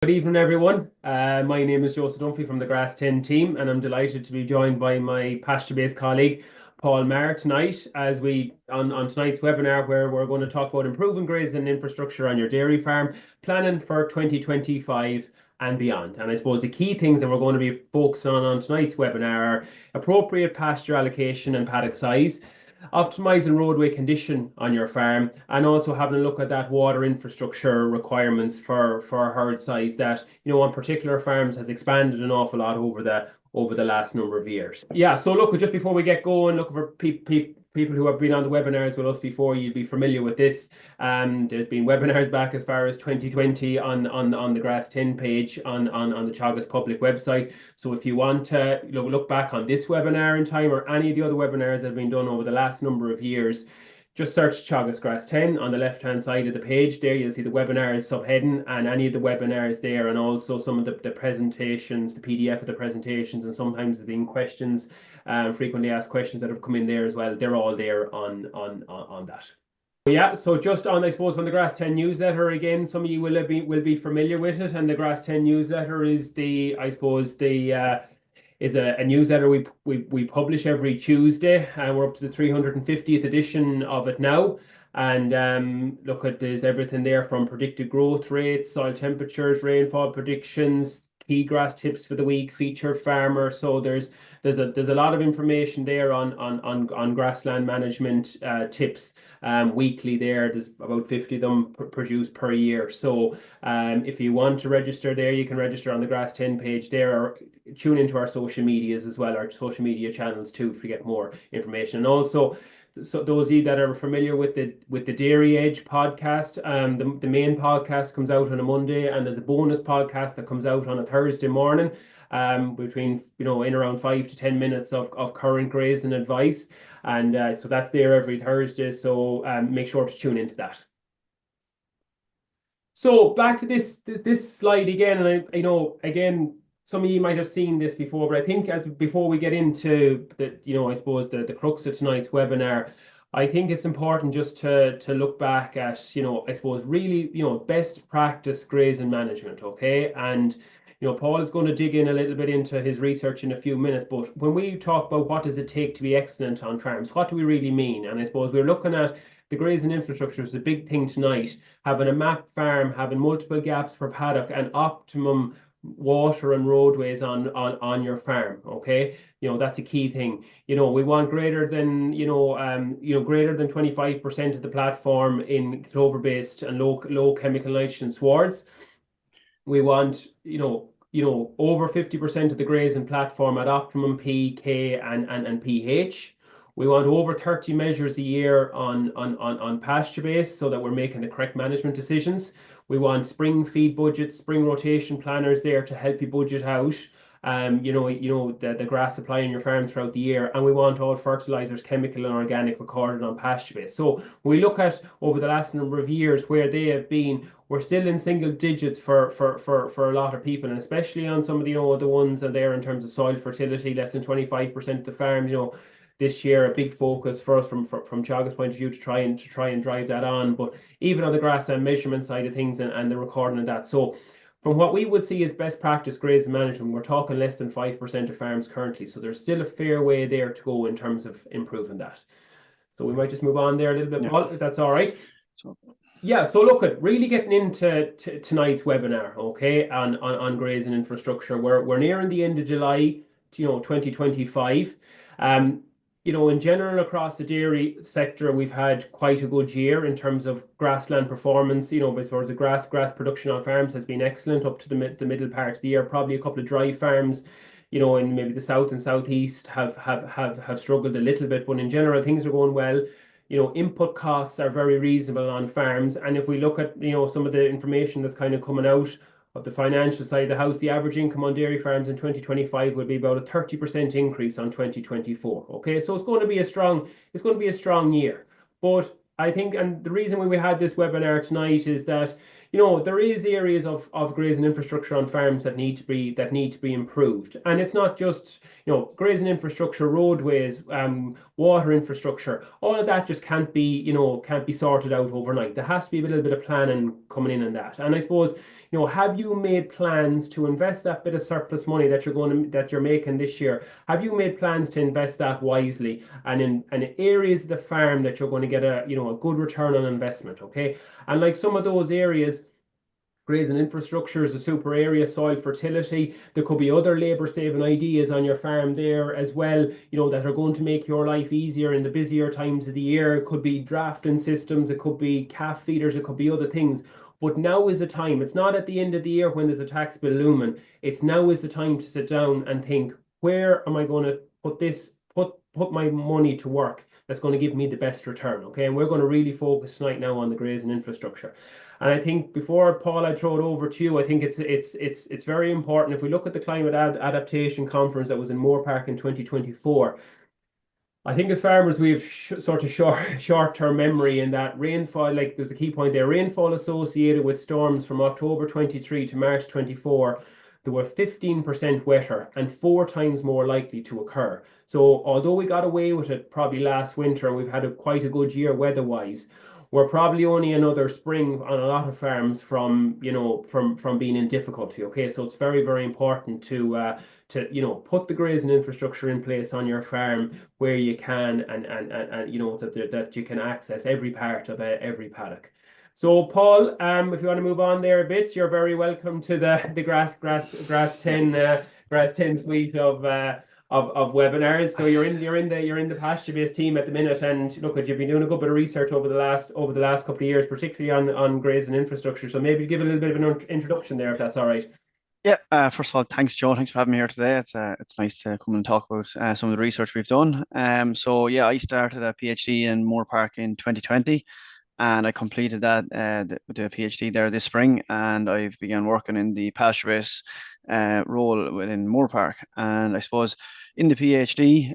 Good evening, everyone. My name is Joseph Dunphy from the Grass10 team, and I'm delighted to be joined by my PastureBase colleague, Paul Maher, tonight as we on tonight's webinar where we're going to talk about improving grazing infrastructure on your dairy farm, planning for 2025 and beyond. And I suppose the key things that we're going to be focusing on tonight's webinar are appropriate pasture allocation and paddock size, optimizing roadway condition on your farm, and also having a look at that water infrastructure requirements for herd size that on particular farms has expanded an awful lot over the last number of years. Yeah, so look, just before we get going, looking for people who have been on the webinars with us before, you'd be familiar with this. There's been webinars back as far as 2020 on the Grass10 page on the Teagasc public website. So if you want to look back on this webinar in time or any of the other webinars that have been done over the last number of years, just search Teagasc Grass10 on the left-hand side of the page. There you'll see the webinars subheading and any of the webinars there, and also some of the presentations, the PDF of the presentations, and sometimes there's been questions, frequently asked questions that have come in there as well. They're all there on that. Yeah, so just on, I suppose, on the Grass10 newsletter, again, some of you will be familiar with it, and the Grass10 newsletter is is a newsletter we publish every Tuesday, and we're up to the 350th edition of it now. And look at there's everything there from predicted growth rates, soil temperatures, rainfall predictions, key grass tips for the week, featured farmer. So there's a lot of information there on grassland management tips weekly there. There's about 50 of them produced per year. So if you want to register there, you can register on the Grass10 page there, or tune into our social medias as well, our social media channels too, to get more information. And also, so those of you that are familiar with the Dairy Edge podcast, the main podcast comes out on a Monday, and there's a bonus podcast that comes out on a Thursday morning, between in around 5 to 10 minutes of current grazing advice, and so that's there every Thursday. So make sure to tune into that. So back to this slide again, and I know again, some of you might have seen this before, but I think before we get into I suppose the crux of tonight's webinar, I think it's important just to look back at, I suppose really, best practice grazing management, okay? And, Paul is going to dig in a little bit into his research in a few minutes, but when we talk about what does it take to be excellent on farms, what do we really mean? And I suppose we're looking at the grazing infrastructure is a big thing tonight, having a mapped farm, having multiple gaps for paddock, and optimum water and roadways on your farm, okay? That's a key thing. We want greater than 25% of the platform in clover-based and low chemical nitrogen swards. We want over 50% of the grazing platform at optimum P, K, and pH. We want over 30 measures a year on pasture base, so that we're making the correct management decisions. We want spring feed budgets, spring rotation planners there to help you budget out the grass supply on your farm throughout the year. And we want all fertilizers, chemical and organic, recorded on pasture base. So when we look at over the last number of years where they have been, we're still in single digits for a lot of people, and especially on some of the ones that there in terms of soil fertility, less than 25% of the farm, this year a big focus for us from Teagasc's point of view to try and drive that on. But even on the grassland measurement side of things and the recording of that. So from what we would see as best practice grazing management, we're talking less than 5% of farms currently. So there's still a fair way there to go in terms of improving that. So we might just move on there a little bit, Paul, if that's all right. Yeah, so look at really getting into tonight's webinar, okay, on grazing infrastructure. We're nearing the end of July, 2025. In general, across the dairy sector, we've had quite a good year in terms of grassland performance. As far as the grass production on farms has been excellent up to the middle part of the year. Probably a couple of dry farms, in maybe the south and southeast have struggled a little bit, but in general, things are going well. Input costs are very reasonable on farms, and if we look at some of the information that's kind of coming out of the financial side of the house, the average income on dairy farms in 2025 will be about a 30% increase on 2024. Okay, so it's going to be a strong year. But I think, and the reason why we had this webinar tonight is that there is areas of grazing infrastructure on farms that need to be improved, and it's not just grazing infrastructure, roadways, water infrastructure. All of that just can't be sorted out overnight. There has to be a little bit of planning coming in on that. And I suppose have you made plans to invest that bit of surplus money that you're making this year? Have you made plans to invest that wisely and in areas of the farm that you're going to get a good return on investment, okay? And like some of those areas, grazing infrastructure is a super area, soil fertility. There could be other labor saving ideas on your farm there as well, that are going to make your life easier in the busier times of the year. It could be drafting systems, it could be calf feeders, it could be other things. But now is the time. It's not at the end of the year when there's a tax bill looming. It's now is the time to sit down and think, where am I going to put my money to work that's going to give me the best return? Okay. And we're going to really focus tonight now on the grazing infrastructure. And I think before Paul, I throw it over to you. I think it's very important. If we look at the climate adaptation conference that was in Moore Park in 2024, I think as farmers we have sort of short-term memory in that rainfall. Like there's a key point there: rainfall associated with storms from October 23 to March 24. They were 15% wetter and 4 times more likely to occur. So although we got away with it probably last winter, and we've had quite a good year weather-wise, we're probably only another spring on a lot of farms from being in difficulty. Okay, so it's very, very important to put the grazing infrastructure in place on your farm where you can, and that you can access every part of every paddock. So Paul, if you want to move on there a bit, you're very welcome to the Grass10 suite of webinars. So you're in the PastureBase team at the minute, and look, you've been doing a good bit of research over the last couple of years, particularly on grazing infrastructure. So maybe give a little bit of an introduction there, if that's all right. Yeah, first of all, thanks, Joe. Thanks for having me here today. It's nice to come and talk about some of the research we've done. So yeah, I started a PhD in Moore Park in 2020, and I completed that the PhD there this spring, and I've began working in the pasture-based role within Moore Park. And I suppose in the PhD,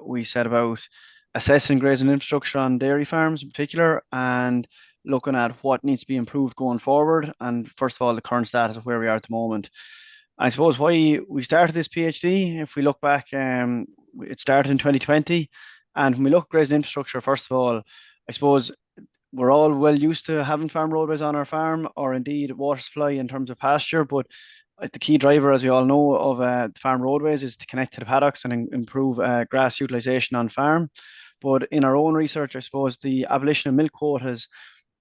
we set about assessing grazing infrastructure on dairy farms in particular, and looking at what needs to be improved going forward. And first of all, the current status of where we are at the moment. I suppose why we started this PhD, if we look back, it started in 2020. And when we look at grazing infrastructure, first of all, I suppose we're all well used to having farm roadways on our farm, or indeed water supply in terms of pasture. But the key driver, as we all know, of the farm roadways is to connect to the paddocks and improve grass utilization on farm. But in our own research, I suppose the abolition of milk quotas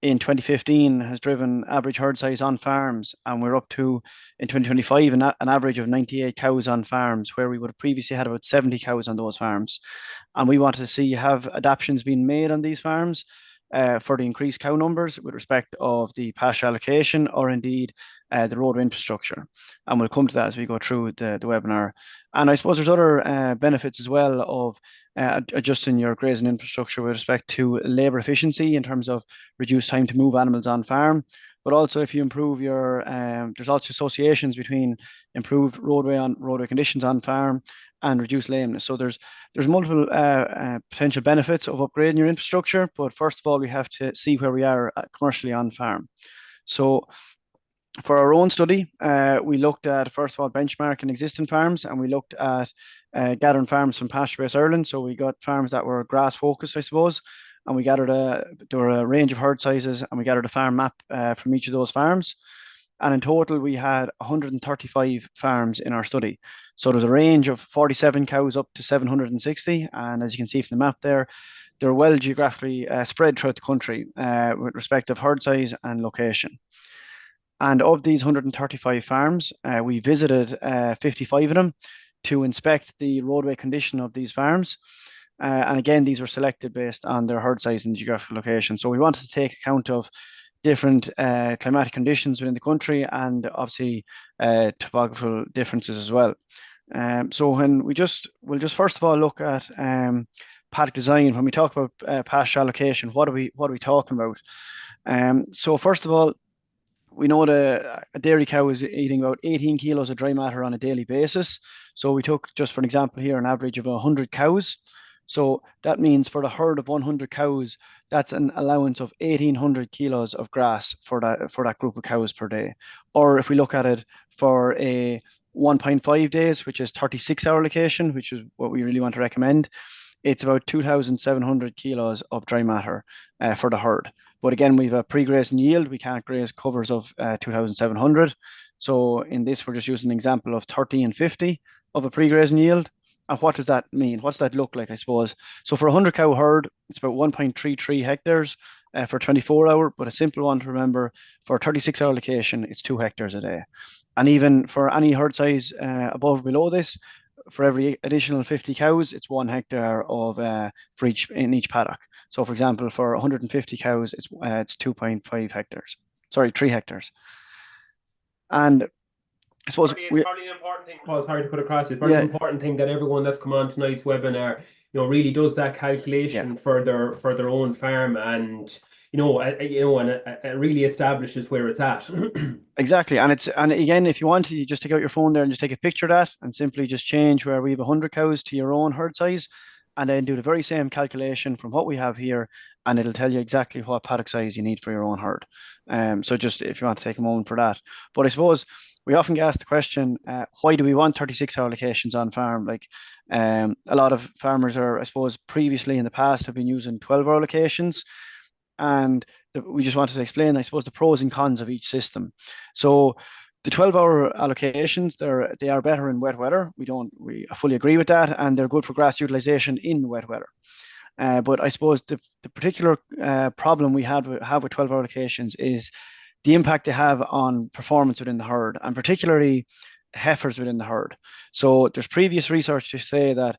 in 2015 has driven average herd size on farms, and we're up to in 2025 an average of 98 cows on farms, where we would have previously had about 70 cows on those farms. And we wanted to see have adaptations being made on these farms for the increased cow numbers with respect of the pasture allocation, or indeed the road infrastructure. And we'll come to that as we go through the webinar. And I suppose there's other benefits as well of adjusting your grazing infrastructure with respect to labour efficiency in terms of reduced time to move animals on farm. But also, if you improve your, there's also associations between improved roadway conditions on farm and reduced lameness. So there's multiple potential benefits of upgrading your infrastructure. But first of all, we have to see where we are commercially on farm. So for our own study, we looked at, first of all, benchmarking existing farms, and we looked at gathering farms from PastureBase Ireland. So we got farms that were grass focused, I suppose, and we gathered there were a range of herd sizes, and we gathered a farm map from each of those farms. And in total, we had 135 farms in our study. So there's a range of 47 cows up to 760. And as you can see from the map there, they're well geographically spread throughout the country with respect of herd size and location. And of these 135 farms, we visited 55 of them to inspect the roadway condition of these farms. And again, these were selected based on their herd size and geographical location. So we wanted to take account of different climatic conditions within the country, and obviously topographical differences as well. So we'll just first of all look at paddock design. When we talk about pasture allocation, what are we talking about? So first of all, we know that a dairy cow is eating about 18 kilos of dry matter on a daily basis. So we took, just for an example here, an average of 100 cows. So that means for the herd of 100 cows, that's an allowance of 1,800 kilos of grass for that group of cows per day. Or if we look at it for a 1.5 days, which is 36-hour allocation, which is what we really want to recommend, it's about 2,700 kilos of dry matter for the herd. But again, we've a pre-grazing yield. We can't graze covers of 2,700. So in this, we're just using an example of 30 and 50 of a pre-grazing yield. And what does that mean? What's that look like, I suppose? So for a 100 cow herd, it's about 1.33 hectares for 24-hour. But a simple one to remember, for a 36-hour allocation, it's 2 hectares a day. And even for any herd size above or below this, for every additional 50 cows, it's 1 hectare of for each paddock. So, for example, for 150 cows, it's 2.5 hectares. Sorry, 3 hectares. And I suppose it's probably an important thing, Paul, sorry to put across, it's probably an important thing that everyone that's come on tonight's webinar, really does that calculation for their own farm, and and it really establishes where it's at. Exactly. And again, if you want to, you just take out your phone there and just take a picture of that and simply just change where we have 100 cows to your own herd size, and then do the very same calculation from what we have here, and it'll tell you exactly what paddock size you need for your own herd. So just if you want to take a moment for that. But I suppose we often get asked the question, why do we want 36-hour allocations on farm? Like a lot of farmers are, I suppose, previously in the past have been using 12-hour allocations. And we just wanted to explain, I suppose, the pros and cons of each system. So the 12-hour allocations, they are better in wet weather. We fully agree with that, and they're good for grass utilization in wet weather. But I suppose the particular problem we have with 12-hour allocations is the impact they have on performance within the herd, and particularly heifers within the herd. So there's previous research to say that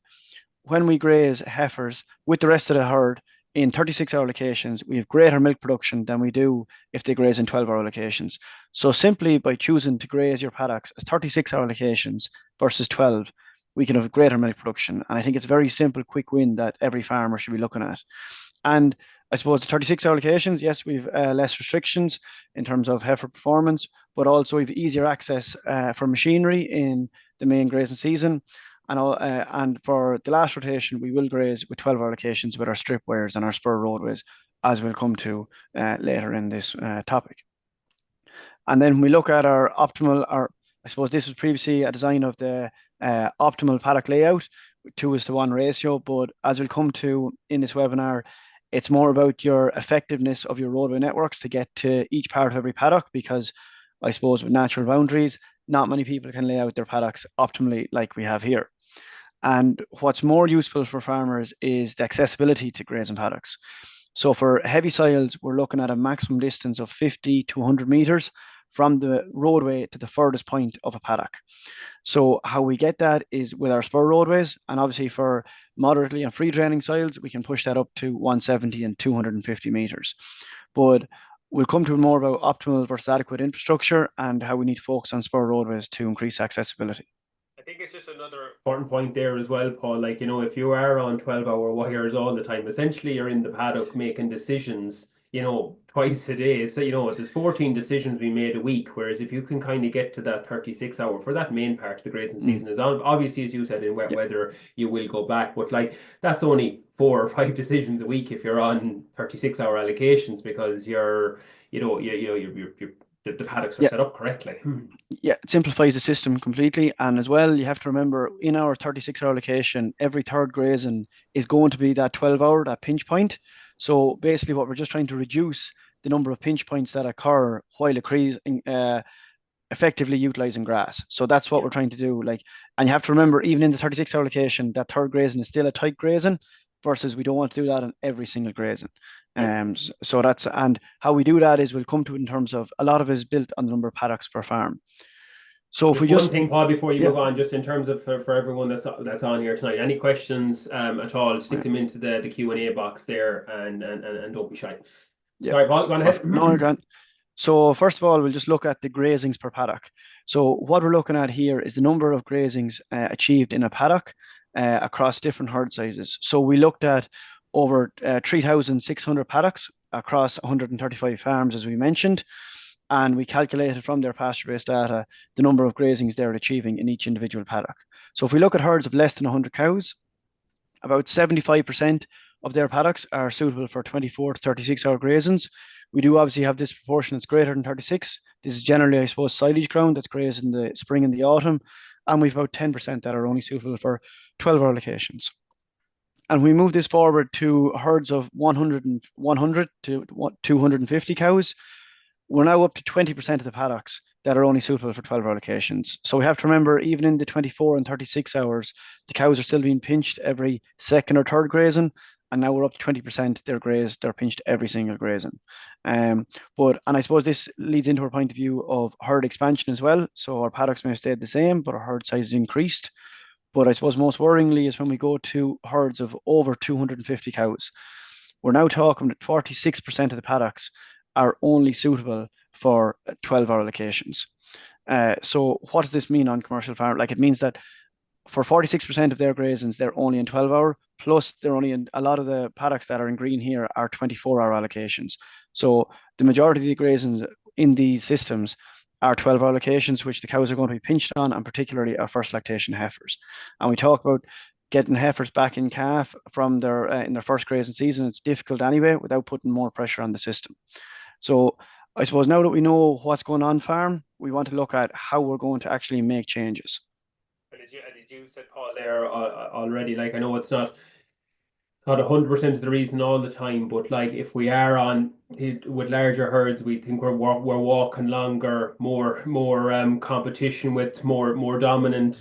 when we graze heifers with the rest of the herd in 36-hour allocations, we have greater milk production than we do if they graze in 12-hour allocations. So simply by choosing to graze your paddocks as 36-hour allocations versus 12, we can have greater milk production. And I think it's a very simple, quick win that every farmer should be looking at. And I suppose the 36-hour allocations, yes, we've less restrictions in terms of heifer performance, but also we've easier access for machinery in the main grazing season. And for the last rotation, we will graze with 12 allocations with our strip wires and our spur roadways, as we'll come to later in this topic. And then when we look at our optimal, I suppose this was previously a design of the optimal paddock layout, 2:1 ratio, but as we'll come to in this webinar, it's more about your effectiveness of your roadway networks to get to each part of every paddock, because I suppose with natural boundaries, not many people can lay out their paddocks optimally like we have here. And what's more useful for farmers is the accessibility to grazing paddocks. So for heavy soils, we're looking at a maximum distance of 50 to 100 meters from the roadway to the furthest point of a paddock. So how we get that is with our spur roadways, and obviously for moderately and free draining soils, we can push that up to 170 and 250 meters. But we'll come to more about optimal versus adequate infrastructure and how we need to focus on spur roadways to increase accessibility. I think it's just another important point there as well, Paul. Like, if you are on 12-hour wires all the time, essentially you're in the paddock making decisions, twice a day. So, there's 14 decisions being made a week. Whereas if you can kind of get to that 36-hour for that main part of the grazing season, is obviously, as you said, in wet weather, you will go back. But like, that's only 4 or 5 decisions a week if you're on 36-hour allocations, because the paddocks are set up correctly. Yeah, it simplifies the system completely. And as well, you have to remember in our 36-hour allocation, every third grazing is going to be that 12-hour, that pinch point. So basically what we're just trying to reduce the number of pinch points that occur while effectively utilizing grass. So that's what we're trying to do. And you have to remember, even in the 36-hour allocation, that third grazing is still a tight grazing, versus we don't want to do that on every single grazing. So that's, and how we do that is we'll come to it in terms of a lot of it is built on the number of paddocks per farm. So if we one thing, Paul, before you move on, just in terms of for everyone that's on here tonight, any questions at all, stick them into the Q&A box there, and don't be shy. Sorry, Paul, go on ahead. No, Grant. So first of all, we'll just look at the grazings per paddock. So what we're looking at here is the number of grazings achieved in a paddock across different herd sizes. So we looked at over 3,600 paddocks across 135 farms, as we mentioned, and we calculated from their pasture-based data the number of grazings they're achieving in each individual paddock. So if we look at herds of less than 100 cows, about 75% of their paddocks are suitable for 24 to 36-hour grazings. We do obviously have this proportion that's greater than 36. This is generally, I suppose, silage ground that's grazed in the spring and the autumn. And we've about 10% that are only suitable for 12-hour allocations. And we move this forward to herds of 100 to 250 cows. We're now up to 20% of the paddocks that are only suitable for 12-hour allocations. So we have to remember, even in the 24 and 36 hours, the cows are still being pinched every second or third grazing. And now we're up to 20%. They're pinched every single grazing. And I suppose this leads into our point of view of herd expansion as well. So our paddocks may have stayed the same, but our herd size has increased. But I suppose most worryingly is when we go to herds of over 250 cows. We're now talking that 46% of the paddocks are only suitable for 12-hour allocations. So what does this mean on commercial farm? Like, it means that for 46% of their grazings, they're only in 12-hour, plus they're only in a lot of the paddocks that are in green here are 24-hour allocations. So the majority of the grazings in these systems are 12-hour allocations, which the cows are going to be pinched on, and particularly our first lactation heifers. And we talk about getting heifers back in calf from their in their first grazing season. It's difficult anyway without putting more pressure on the system. So I suppose now that we know what's going on farm, we want to look at how we're going to actually make changes. And as you said, Paul, there already, like, I know it's not 100% of the reason all the time, but like if we are on it with larger herds, we think we're walking longer, more competition with more dominant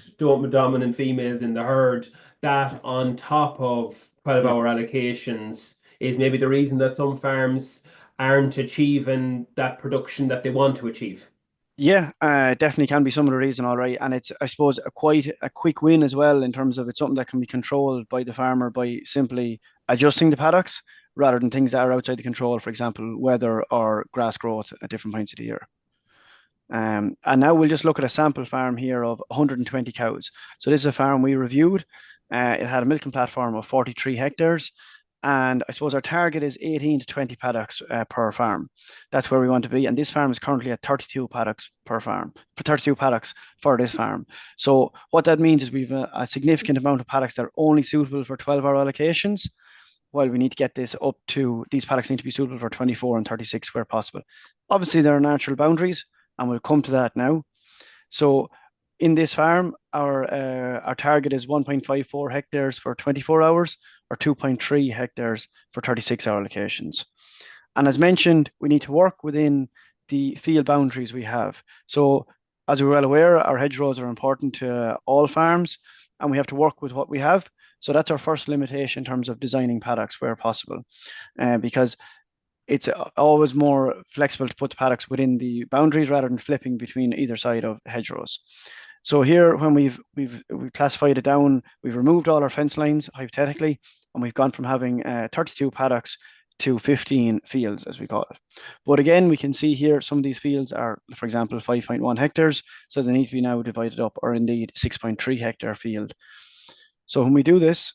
females in the herd. That on top of Yeah. 12-hour allocations is maybe the reason that some farms aren't achieving that production that they want to achieve. Yeah, definitely can be some of the reason, all right. And it's, I suppose, quite a quick win as well in terms of it's something that can be controlled by the farmer by simply adjusting the paddocks rather than things that are outside the control, for example, weather or grass growth at different points of the year. And now we'll just look at a sample farm here of 120 cows. So this is a farm we reviewed. It had a milking platform of 43 hectares. And I suppose our target is 18 to 20 paddocks per farm. That's where we want to be. And this farm is currently at 32 paddocks per farm, 32 paddocks for this farm. So what that means is we've a significant amount of paddocks that are only suitable for 12-hour allocations, while we need to get this up to, these paddocks need to be suitable for 24 and 36 where possible. Obviously, there are natural boundaries, and we'll come to that now. So in this farm, our target is 1.54 hectares for 24 hours or 2.3 hectares for 36-hour allocations. And as mentioned, we need to work within the field boundaries we have. So as we're well aware, our hedgerows are important to all farms, and we have to work with what we have. So that's our first limitation in terms of designing paddocks where possible, because it's always more flexible to put the paddocks within the boundaries rather than flipping between either side of hedgerows. So here, when we've classified it down, we've removed all our fence lines hypothetically, and we've gone from having 32 paddocks to 15 fields, as we call it. But again, we can see here some of these fields are, for example, 5.1 hectares, so they need to be now divided up, or indeed 6.3 hectare field. So when we do this,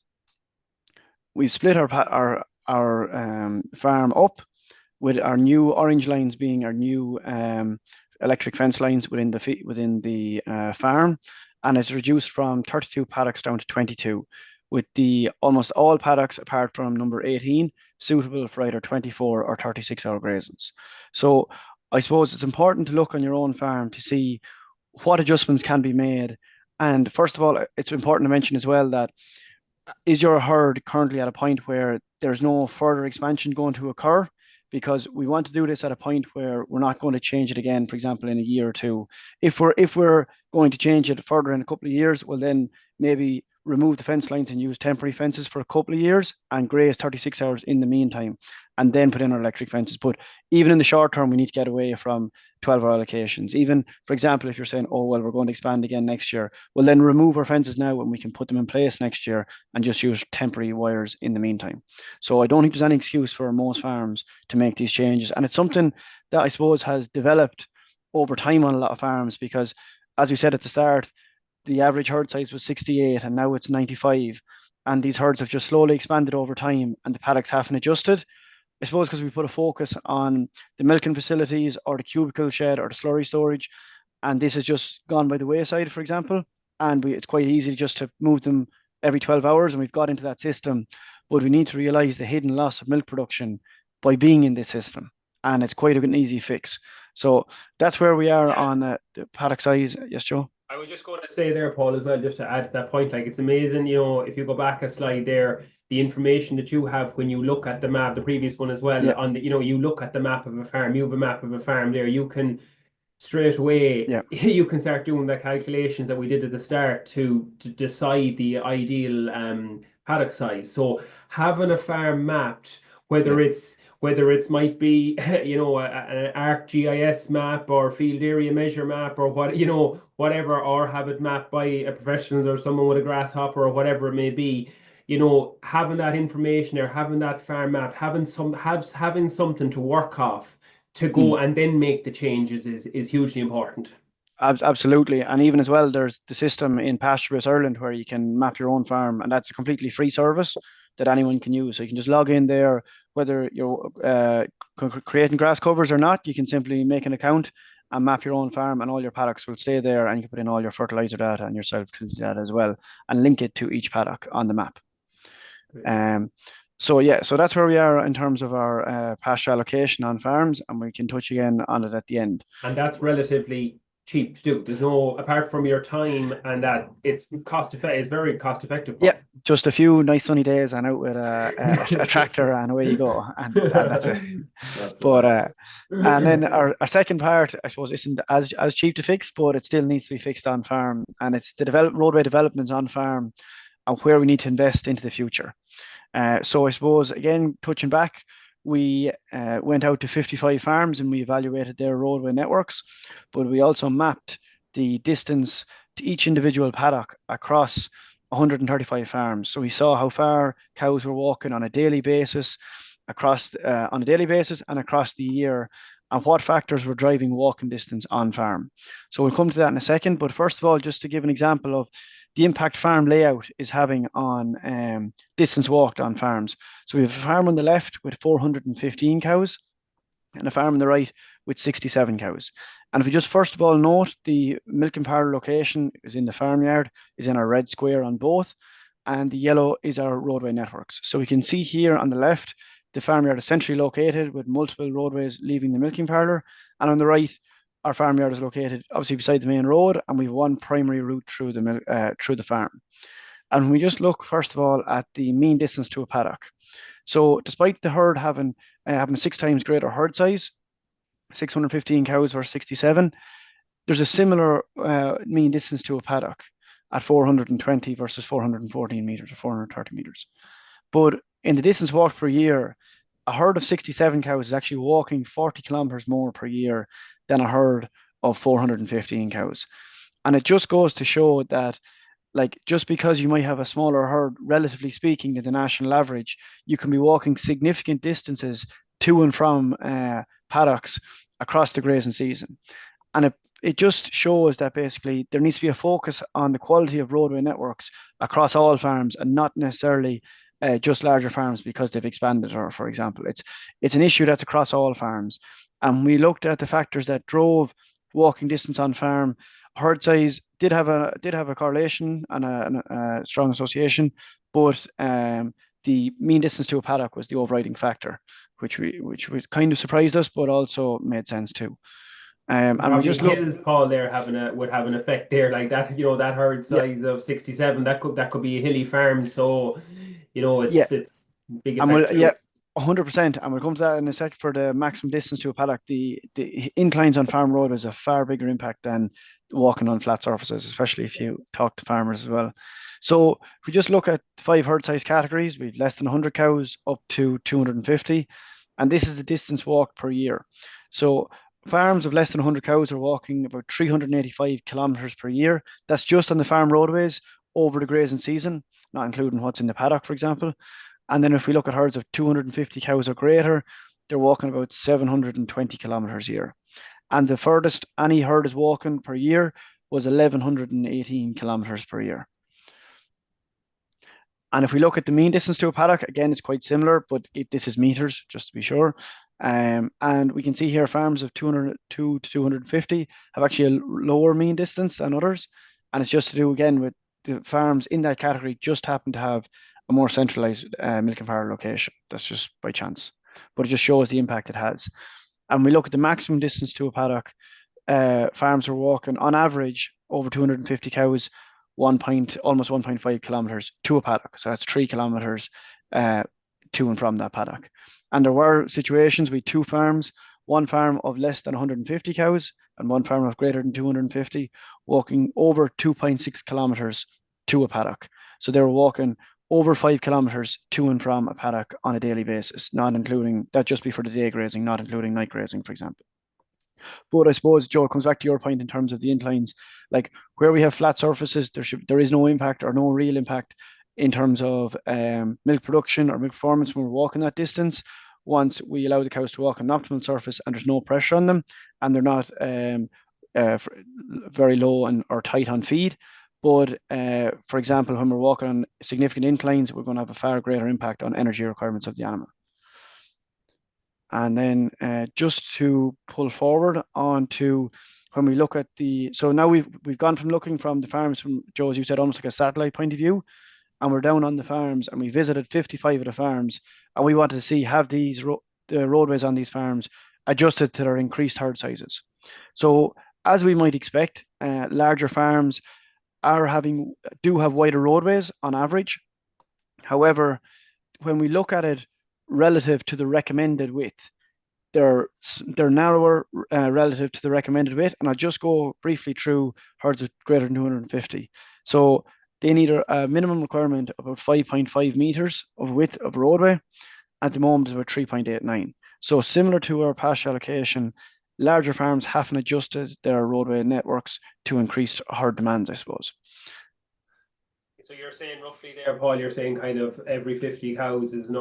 we split our farm up, with our new orange lines being our new electric fence lines within the farm, and it's reduced from 32 paddocks down to 22, with the almost all paddocks apart from number 18 suitable for either 24 or 36-hour grazings. So I suppose it's important to look on your own farm to see what adjustments can be made. And first of all, it's important to mention as well that is your herd currently at a point where there's no further expansion going to occur? Because we want to do this at a point where we're not going to change it again, for example, in a year or two. If we're going to change it further in a couple of years, well then maybe remove the fence lines and use temporary fences for a couple of years and graze 36 hours in the meantime, and then put in our electric fences. But even in the short term, we need to get away from 12-hour allocations. Even, for example, if you're saying, oh, well, we're going to expand again next year, well, then remove our fences now and we can put them in place next year and just use temporary wires in the meantime. So I don't think there's any excuse for most farms to make these changes. And it's something that I suppose has developed over time on a lot of farms, because as we said at the start, the average herd size was 68 and now it's 95. And these herds have just slowly expanded over time and the paddocks haven't adjusted. I suppose because we put a focus on the milking facilities or the cubicle shed or the slurry storage, and this has just gone by the wayside, for example. And it's quite easy just to move them every 12 hours, and we've got into that system. But we need to realise the hidden loss of milk production by being in this system, and it's quite an easy fix. So that's where we are on the paddock size. Yes, Joe? I was just going to say there, Paul, as well, just to add to that point, like it's amazing, if you go back a slide there, the information that you have when you look at the map, the previous one as well, Yeah, on the, you look at the map of a farm, you have a map of a farm there, you can straight away yeah. you can start doing the calculations that we did at the start to decide the ideal paddock size. So having a farm mapped, Yeah. whether it's might be an ArcGIS map or field area measure map or whatever, or have it mapped by a professional or someone with a grasshopper or whatever it may be. Having that information there, having that farm map, having something to work off to Mm. go and then make the changes is hugely important. Absolutely. And even as well, there's the system in PastureBase Ireland where you can map your own farm, and that's a completely free service that anyone can use. So you can just log in there, whether you're creating grass covers or not, you can simply make an account and map your own farm, and all your paddocks will stay there, and you can put in all your fertilizer data and your soil fertility data as well, and link it to each paddock on the map. Great. So yeah, so that's where we are in terms of our pasture allocation on farms, and we can touch again on it at the end. And that's relatively cheap to do. There's no, apart from your time and that, it's very cost effective, Yeah, Paul. just a few nice sunny days and out with a tractor and away you go, and that's it. That's the But laugh. and then our second part, I suppose, isn't as cheap to fix, but it still needs to be fixed on farm, and it's the roadway developments on farm and where we need to invest into the future. So I suppose, again, touching back, we went out to 55 farms and we evaluated their roadway networks, but we also mapped the distance to each individual paddock across 135 farms. So we saw how far cows were walking on a daily basis, and across the year, and what factors were driving walking distance on farm. So we'll come to that in a second. But first of all, just to give an example of the impact farm layout is having on distance walked on farms. So we have a farm on the left with 415 cows and a farm on the right with 67 cows. And if we just first of all note the milking parlour location is in the farmyard, is in our red square on both, and the yellow is our roadway networks. So we can see here on the left, the farmyard is centrally located with multiple roadways leaving the milking parlour, and on the right, our farmyard is located obviously beside the main road, and we have one primary route through the farm. And we just look first of all at the mean distance to a paddock. So despite the herd having a 6 times greater herd size, 615 cows versus 67, there's a similar mean distance to a paddock at 420 versus 414 meters or 430 meters. But in the distance walked per year, a herd of 67 cows is actually walking 40 kilometers more per year than a herd of 415 cows. And it just goes to show that, like, just because you might have a smaller herd, relatively speaking, to the national average, you can be walking significant distances to and from paddocks across the grazing season. And it just shows that basically there needs to be a focus on the quality of roadway networks across all farms and not necessarily just larger farms because they've expanded, or for example, it's an issue that's across all farms. And we looked at the factors that drove walking distance on farm. Herd size did have a correlation and a strong association, but the mean distance to a paddock was the overriding factor, which kind of surprised us, but also made sense too. And we Probably just look, hills, Paul, there would have an effect there like that. That herd yeah, size of 67, that could be a hilly farm. So, yeah, it's big and effect yeah, too. 100%, and we'll come to that in a sec. For the maximum distance to a paddock, the inclines on farm road is a far bigger impact than walking on flat surfaces, especially if you talk to farmers as well. So if we just look at 5 herd size categories, we've less than 100 cows up to 250, and this is the distance walked per year. So farms of less than 100 cows are walking about 385 kilometers per year. That's just on the farm roadways over the grazing season, not including what's in the paddock, for example. And then if we look at herds of 250 cows or greater, they're walking about 720 kilometers a year. And the furthest any herd is walking per year was 1118 kilometers per year. And if we look at the mean distance to a paddock, again, it's quite similar, but this is meters, just to be sure. And we can see here farms of 202 to 250 have actually a lower mean distance than others. And it's just to do, again, with the farms in that category just happen to have a more centralized milking parlour location. That's just by chance. But it just shows the impact it has. And we look at the maximum distance to a paddock, farms are walking on average over 250 cows, almost 1.5 kilometers to a paddock. So that's 3 kilometers to and from that paddock. And there were situations with two farms, one farm of less than 150 cows and one farm of greater than 250, walking over 2.6 kilometers to a paddock. So they were walking over 5 kilometers to and from a paddock on a daily basis, not including that, just be for the day grazing, not including night grazing, for example. But I suppose, Joe, it comes back to your point in terms of the inclines. Like where we have flat surfaces, there is no impact or no real impact in terms of milk production or milk performance when we're walking that distance. Once we allow the cows to walk on an optimal surface and there's no pressure on them and they're not uh, very low and or tight on feed. But for example, when we're walking on significant inclines, we're going to have a far greater impact on energy requirements of the animal. And then just to pull forward on to when we look at so now we've gone from looking from the farms from, Joe, as you said, almost like a satellite point of view, and we're down on the farms and we visited 55 of the farms, and we wanted to see have the roadways on these farms adjusted to their increased herd sizes. So as we might expect, larger farms do have wider roadways on average. However, when we look at it relative to the recommended width, they're narrower relative to the recommended width. And I'll just go briefly through herds of greater than 250. So they need a minimum requirement of about 5.5 meters of width of roadway. At the moment, it's about 3.89. So similar to our pasture allocation, larger farms haven't adjusted their roadway networks to increased herd demands, I suppose. So you're saying roughly there, Paul, you're saying kind of every 50 cows is in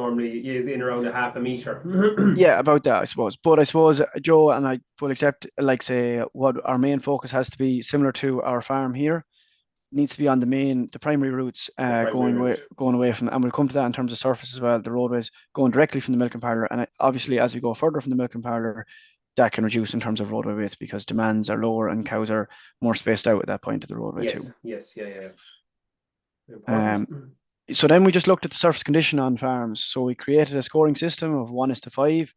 around a half a metre. Yeah, about that, I suppose. But I suppose, Joe, and I will accept, like, say, what our main focus has to be similar to our farm here, needs to be on the primary routes going away from, and we'll come to that in terms of surface as well, the roadways going directly from the milking parlour. And obviously, as we go further from the milking parlour, that can reduce in terms of roadway width because demands are lower and cows are more spaced out at that point of the roadway too. Yes, yeah. So then we just looked at the surface condition on farms. So we created a scoring system of 1:5.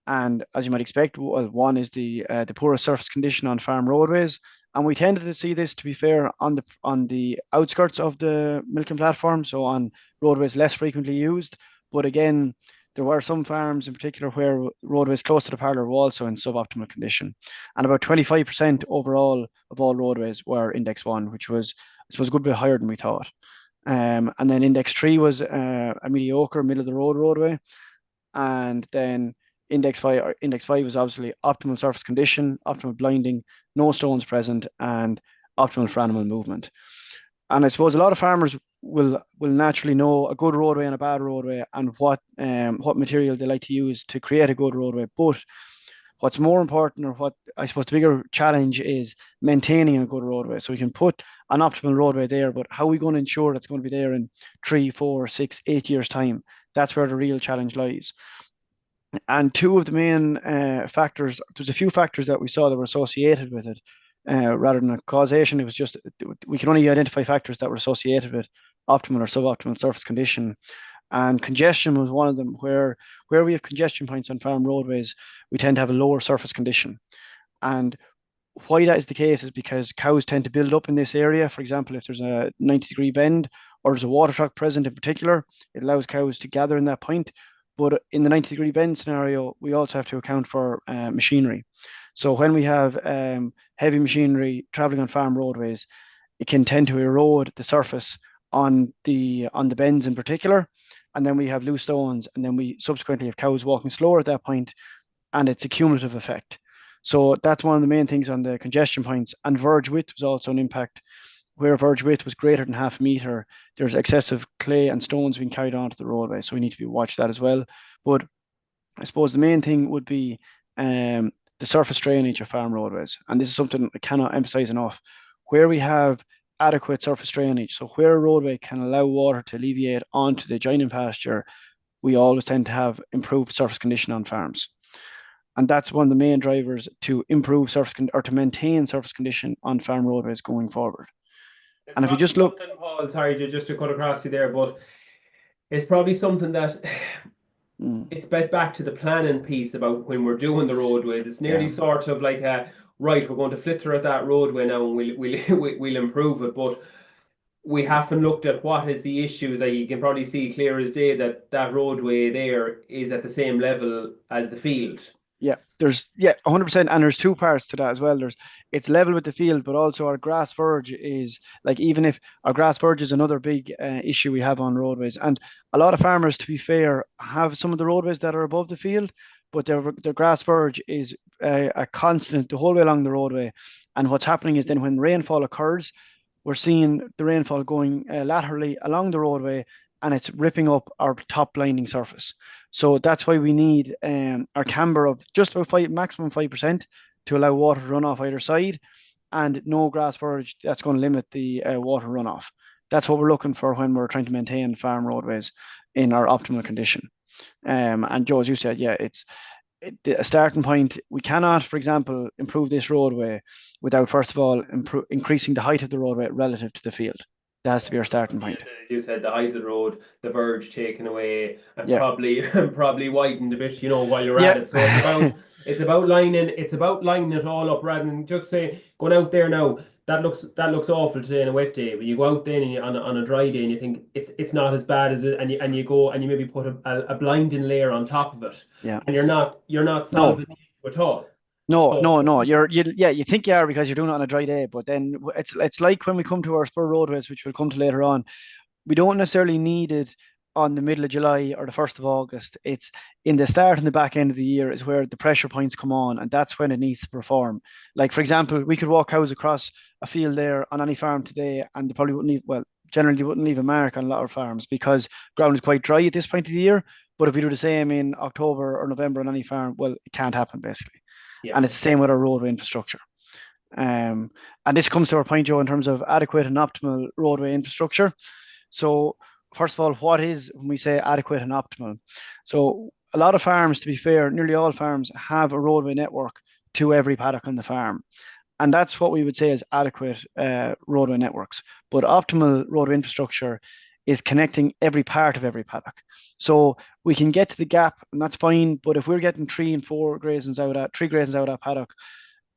And as you might expect, 1 is the poorest surface condition on farm roadways. And we tended to see this, to be fair, on the outskirts of the milking platform, so on roadways less frequently used. But again, there were some farms in particular where roadways close to the parlour were also in suboptimal condition. And about 25% overall of all roadways were Index 1, which was, I suppose, a good bit higher than we thought. And then Index 3 was a mediocre, middle of the road roadway. And then Index 5 was obviously optimal surface condition, optimal blinding, no stones present, and optimal for animal movement. And I suppose a lot of farmers will naturally know a good roadway and a bad roadway and what material they like to use to create a good roadway. But what's more important, or what I suppose the bigger challenge, is maintaining a good roadway. So we can put an optimal roadway there, but how are we going to ensure that's going to be there in 3, 4, 6, 8 years' time? That's where the real challenge lies. And two of the main factors, there's a few factors that we saw that were associated with it rather than a causation. It was just, we can only identify factors that were associated with optimal or suboptimal surface condition. And congestion was one of them. Where we have congestion points on farm roadways, we tend to have a lower surface condition. And why that is the case is because cows tend to build up in this area. For example, if there's a 90-degree bend or there's a water truck present in particular, it allows cows to gather in that point. But in the 90-degree bend scenario, we also have to account for machinery. So when we have heavy machinery traveling on farm roadways, it can tend to erode the surface on the bends in particular. And then we have loose stones, and then we subsequently have cows walking slower at that point, and it's a cumulative effect. So that's one of the main things on the congestion points. And verge width was also an impact. Where verge width was greater than half a metre, there's excessive clay and stones being carried onto the roadway. So we need to watch that as well. But I suppose the main thing would be the surface drainage of farm roadways. And this is something I cannot emphasize enough. Where we have adequate surface drainage, so where a roadway can allow water to alleviate onto the adjoining pasture, we always tend to have improved surface condition on farms. And that's one of the main drivers to improve or to maintain surface condition on farm roadways going forward. And if you just look, Paul, sorry, just to cut across you there, but it's probably something that it's back to the planning piece about when we're doing the roadway. It's nearly sort of like right, we're going to flitter at that roadway now and we'll improve it. But we haven't looked at what is the issue. That you can probably see clear as day that that roadway there is at the same level as the field. Yeah, there's 100%, and there's two parts to that as well. There's It's level with the field, but also our grass verge is like, even if our grass verge is another big issue we have on roadways, and a lot of farmers, to be fair, have some of the roadways that are above the field, but their grass verge is a constant the whole way along the roadway. And what's happening is then when rainfall occurs, we're seeing the rainfall going laterally along the roadway, and it's ripping up our top blinding surface. So that's why we need our camber of just about maximum 5% to allow water to run off either side, and no grass verge that's going to limit the water runoff. That's what we're looking for when we're trying to maintain farm roadways in our optimal condition. And Joe, as you said, yeah, a starting point. We cannot, for example, improve this roadway without, first of all, increasing the height of the roadway relative to the field. That has to be our starting point. As you said, the height of the road, the verge taken away, and Yeah. probably probably widened a bit, while you're at Yeah. it. So it's about lining it all up rather than just say going out there now. That looks awful today on a wet day. When you go out then and on a dry day and you think it's not as bad as it, and you go and you maybe put a blinding layer on top of it, Yeah. and you're not No. solving the issue at all. No, So no, no. You think you are because you're doing it on a dry day, but then it's like when we come to our spur roadways, which we'll come to later on. We don't necessarily need it on the middle of July or the 1st of August. It's in the start and the back end of the year is where the pressure points come on, and that's when it needs to perform. Like, for example, we could walk cows across a field there on any farm today, and they probably wouldn't leave, well, generally wouldn't leave a mark on a lot of farms because ground is quite dry at this point of the year. But if we do the same in October or November on any farm, well, it can't happen basically. yeah, And it's the same with our roadway infrastructure. And this comes to our point, Joe, in terms of adequate and optimal roadway infrastructure. So, first of all, what is when we say adequate and optimal? So, a lot of farms, to be fair, nearly all farms have a roadway network to every paddock on the farm. And that's what we would say is adequate roadway networks. But optimal roadway infrastructure is connecting every part of every paddock. So we can get to the gap, and that's fine. But if we're getting three grazings out at paddock,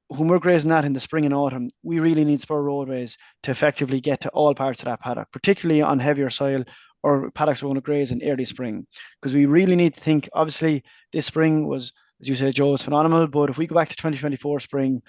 when we're grazing that in the spring and autumn, we really need spur roadways to effectively get to all parts of that paddock, particularly on heavier soil or paddocks we're going to graze in early spring. Because we really need to think, obviously, this spring was, as you said, Joe, was phenomenal. But if we go back to 2024 spring,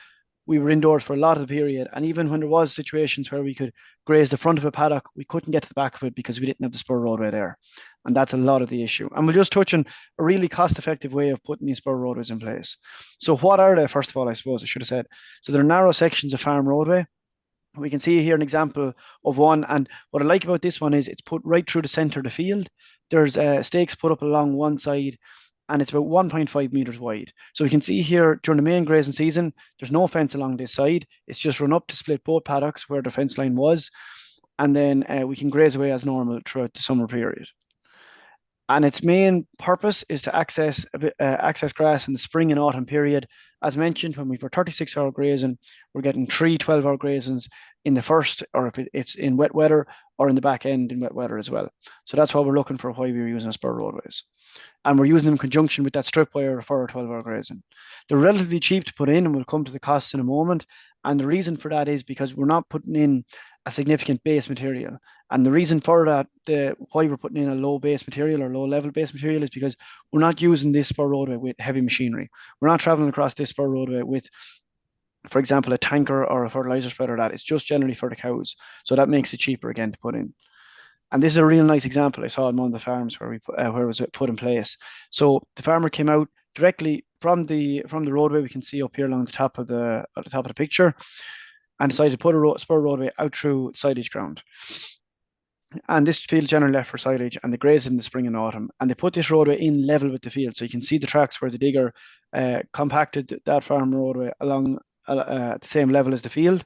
we were indoors for a lot of the period. And even when there was situations where we could graze the front of a paddock, we couldn't get to the back of it because we didn't have the spur roadway there. And that's a lot of the issue. And we'll just touch on a really cost-effective way of putting these spur roadways in place. So what are they? First of all, I suppose I should have said. So they're narrow sections of farm roadway. We can see here an example of one. And what I like about this one is it's put right through the center of the field. There's stakes put up along one side, and it's about 1.5 meters wide. So we can see here during the main grazing season, there's no fence along this side. It's just run up to split both paddocks where the fence line was. And then we can graze away as normal throughout the summer period. And its main purpose is to access grass in the spring and autumn period. As mentioned, when we've 36-hour grazing, we're getting 3 12-hour grazings in the first, or if it's in wet weather, or in the back end in wet weather as well. So that's why we're looking for why we're using spur roadways. And we're using them in conjunction with that strip wire for our 12-hour grazing. They're relatively cheap to put in, and we'll come to the costs in a moment. And the reason for that is because we're not putting in a significant base material. And the reason for that, why we're putting in a low base material or low level base material, is because we're not using this spur roadway with heavy machinery. We're not traveling across this spur roadway with, for example, a tanker or a fertilizer spreader. That it's just generally for the cows. So that makes it cheaper again to put in. And this is a real nice example I saw on one of the farms where it was put in place. So the farmer came out directly from the roadway. We can see up here along the top of the picture, and decided to put a spur roadway out through silage ground. And this field generally left for silage, and they grazed in the spring and autumn. And they put this roadway in level with the field, so you can see the tracks where the digger compacted that farm roadway along at the same level as the field.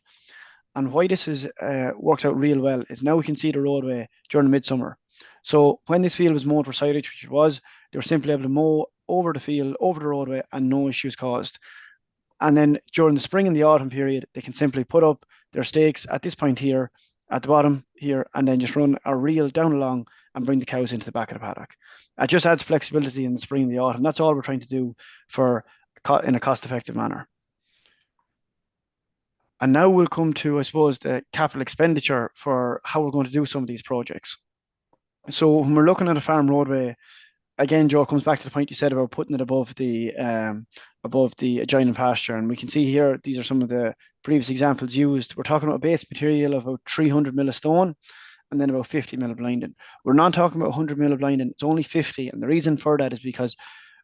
And why this is works out real well is now we can see the roadway during midsummer. So when this field was mowed for silage, which it was, they were simply able to mow over the field, over the roadway, and no issues caused. And then during the spring and the autumn period, they can simply put up their stakes at this point here, at the bottom here, and then just run a reel down along and bring the cows into the back of the paddock. It just adds flexibility in the spring and the autumn. That's all we're trying to do in a cost-effective manner. And now we'll come to, I suppose, the capital expenditure for how we're going to do some of these projects. So when we're looking at a farm roadway, again, Joe, comes back to the point you said about putting it above the adjoining pasture, and we can see here these are some of the previous examples used. We're talking about a base material of about 300 mil of stone, and then about 50 mil of blinding. We're not talking about 100 mil of blinding; it's only 50, and the reason for that is because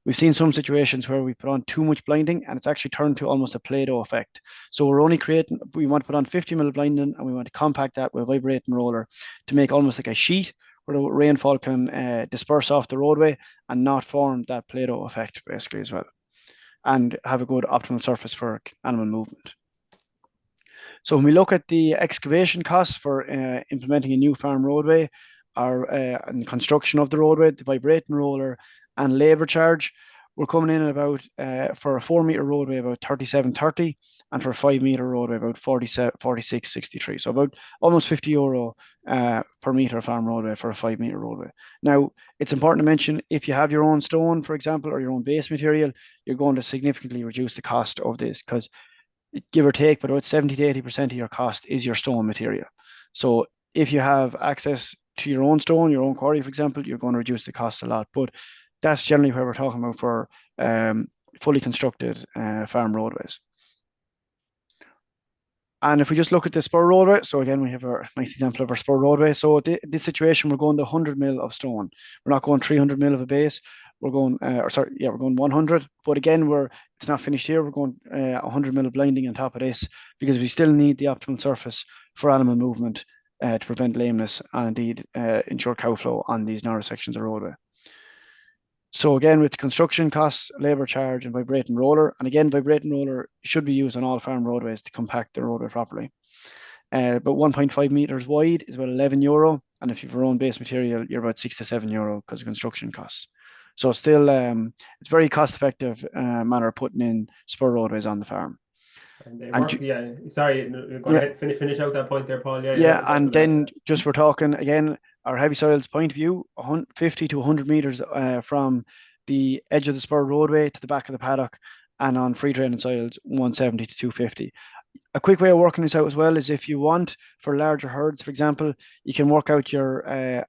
we've seen some situations where we put on too much blinding, and it's actually turned to almost a Play-Doh effect. So we want to put on 50 mil of blinding, and we want to compact that with a vibrating roller to make almost like a sheet where the rainfall can disperse off the roadway and not form that Play-Doh effect basically as well, and have a good optimal surface for animal movement. So when we look at the excavation costs for implementing a new farm roadway, and construction of the roadway, the vibrating roller and labour charge, we're coming in at about for a 4 metre roadway about 37.30, and for a 5 metre roadway about 46.63. So about almost €50 per metre farm roadway for a 5 metre roadway. Now, it's important to mention, if you have your own stone, for example, or your own base material, you're going to significantly reduce the cost of this, because give or take, but about 70 to 80% of your cost is your stone material. So if you have access to your own stone, your own quarry, for example, you're going to reduce the cost a lot. But that's generally where we're talking about for fully constructed farm roadways. And if we just look at the spur roadway, so again, we have a nice example of our spur roadway. So this situation, we're going to 100 mil of stone. We're not going 300 mil of a base. We're going, we're going 100. But again, it's not finished here. We're going 100 mil of blinding on top of this, because we still need the optimal surface for animal movement to prevent lameness and indeed ensure cow flow on these narrow sections of roadway. So again, with construction costs, labour charge, and vibrating roller, and again, vibrating roller should be used on all farm roadways to compact the roadway properly. But 1.5 metres wide is about €11, and if you've your own base material, you're about €6 to €7 because of construction costs. So still, it's very cost-effective manner of putting in spur roadways on the farm. And they work, yeah. Sorry, go ahead, finish out that point there, Paul. Yeah, and then just we're talking again, our heavy soils point of view, 50 to 100 meters from the edge of the spur roadway to the back of the paddock, and on free draining soils, 170 to 250. A quick way of working this out as well is, if you want for larger herds, for example, you can work out your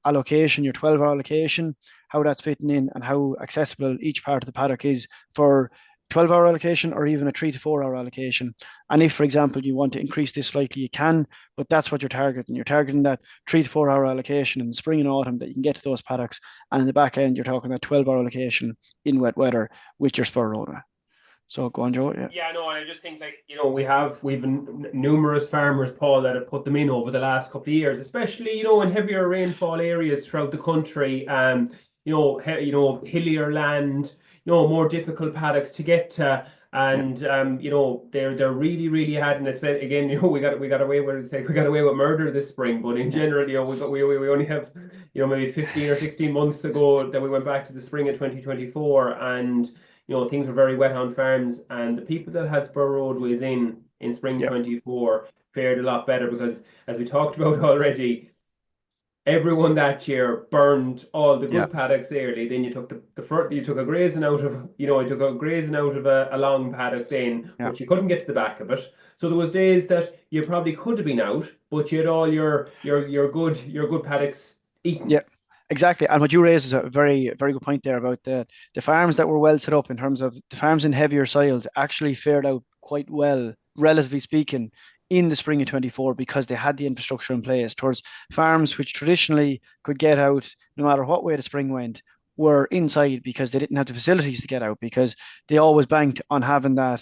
allocation, your 12-hour allocation, how that's fitting in, and how accessible each part of the paddock is for 12-hour allocation, or even a 3 to 4 hour allocation. And if, for example, you want to increase this slightly, you can, but that's what you're targeting. You're targeting that 3 to 4 hour allocation in the spring and autumn, that you can get to those paddocks. And in the back end, you're talking that 12-hour allocation in wet weather with your spur roadway. So go on, Joe. Yeah, no, and I just think, like, we've been numerous farmers, Paul, that have put them in over the last couple of years, especially in heavier rainfall areas throughout the country. Hillier land, more difficult paddocks to get to, and they're really, really hard. And it's been, again, we got away with murder this spring, but in general, we only have maybe 15 or 16 months ago that we went back to the spring of 2024, and things were very wet on farms, and the people that had spur roadways in spring 24 fared a lot better, because, as we talked about already, everyone that year burned all the good paddocks early. Then you took you took a grazing out of a long paddock then, but you couldn't get to the back of it. So there was days that you probably could have been out, but you had all your good paddocks eaten. Yeah. Exactly. And what you raised is a very, very good point there about the farms that were well set up, in terms of the farms in heavier soils actually fared out quite well, relatively speaking, in the spring of 24, because they had the infrastructure in place, towards farms which traditionally could get out no matter what way the spring went, were inside because they didn't have the facilities to get out, because they always banked on having that,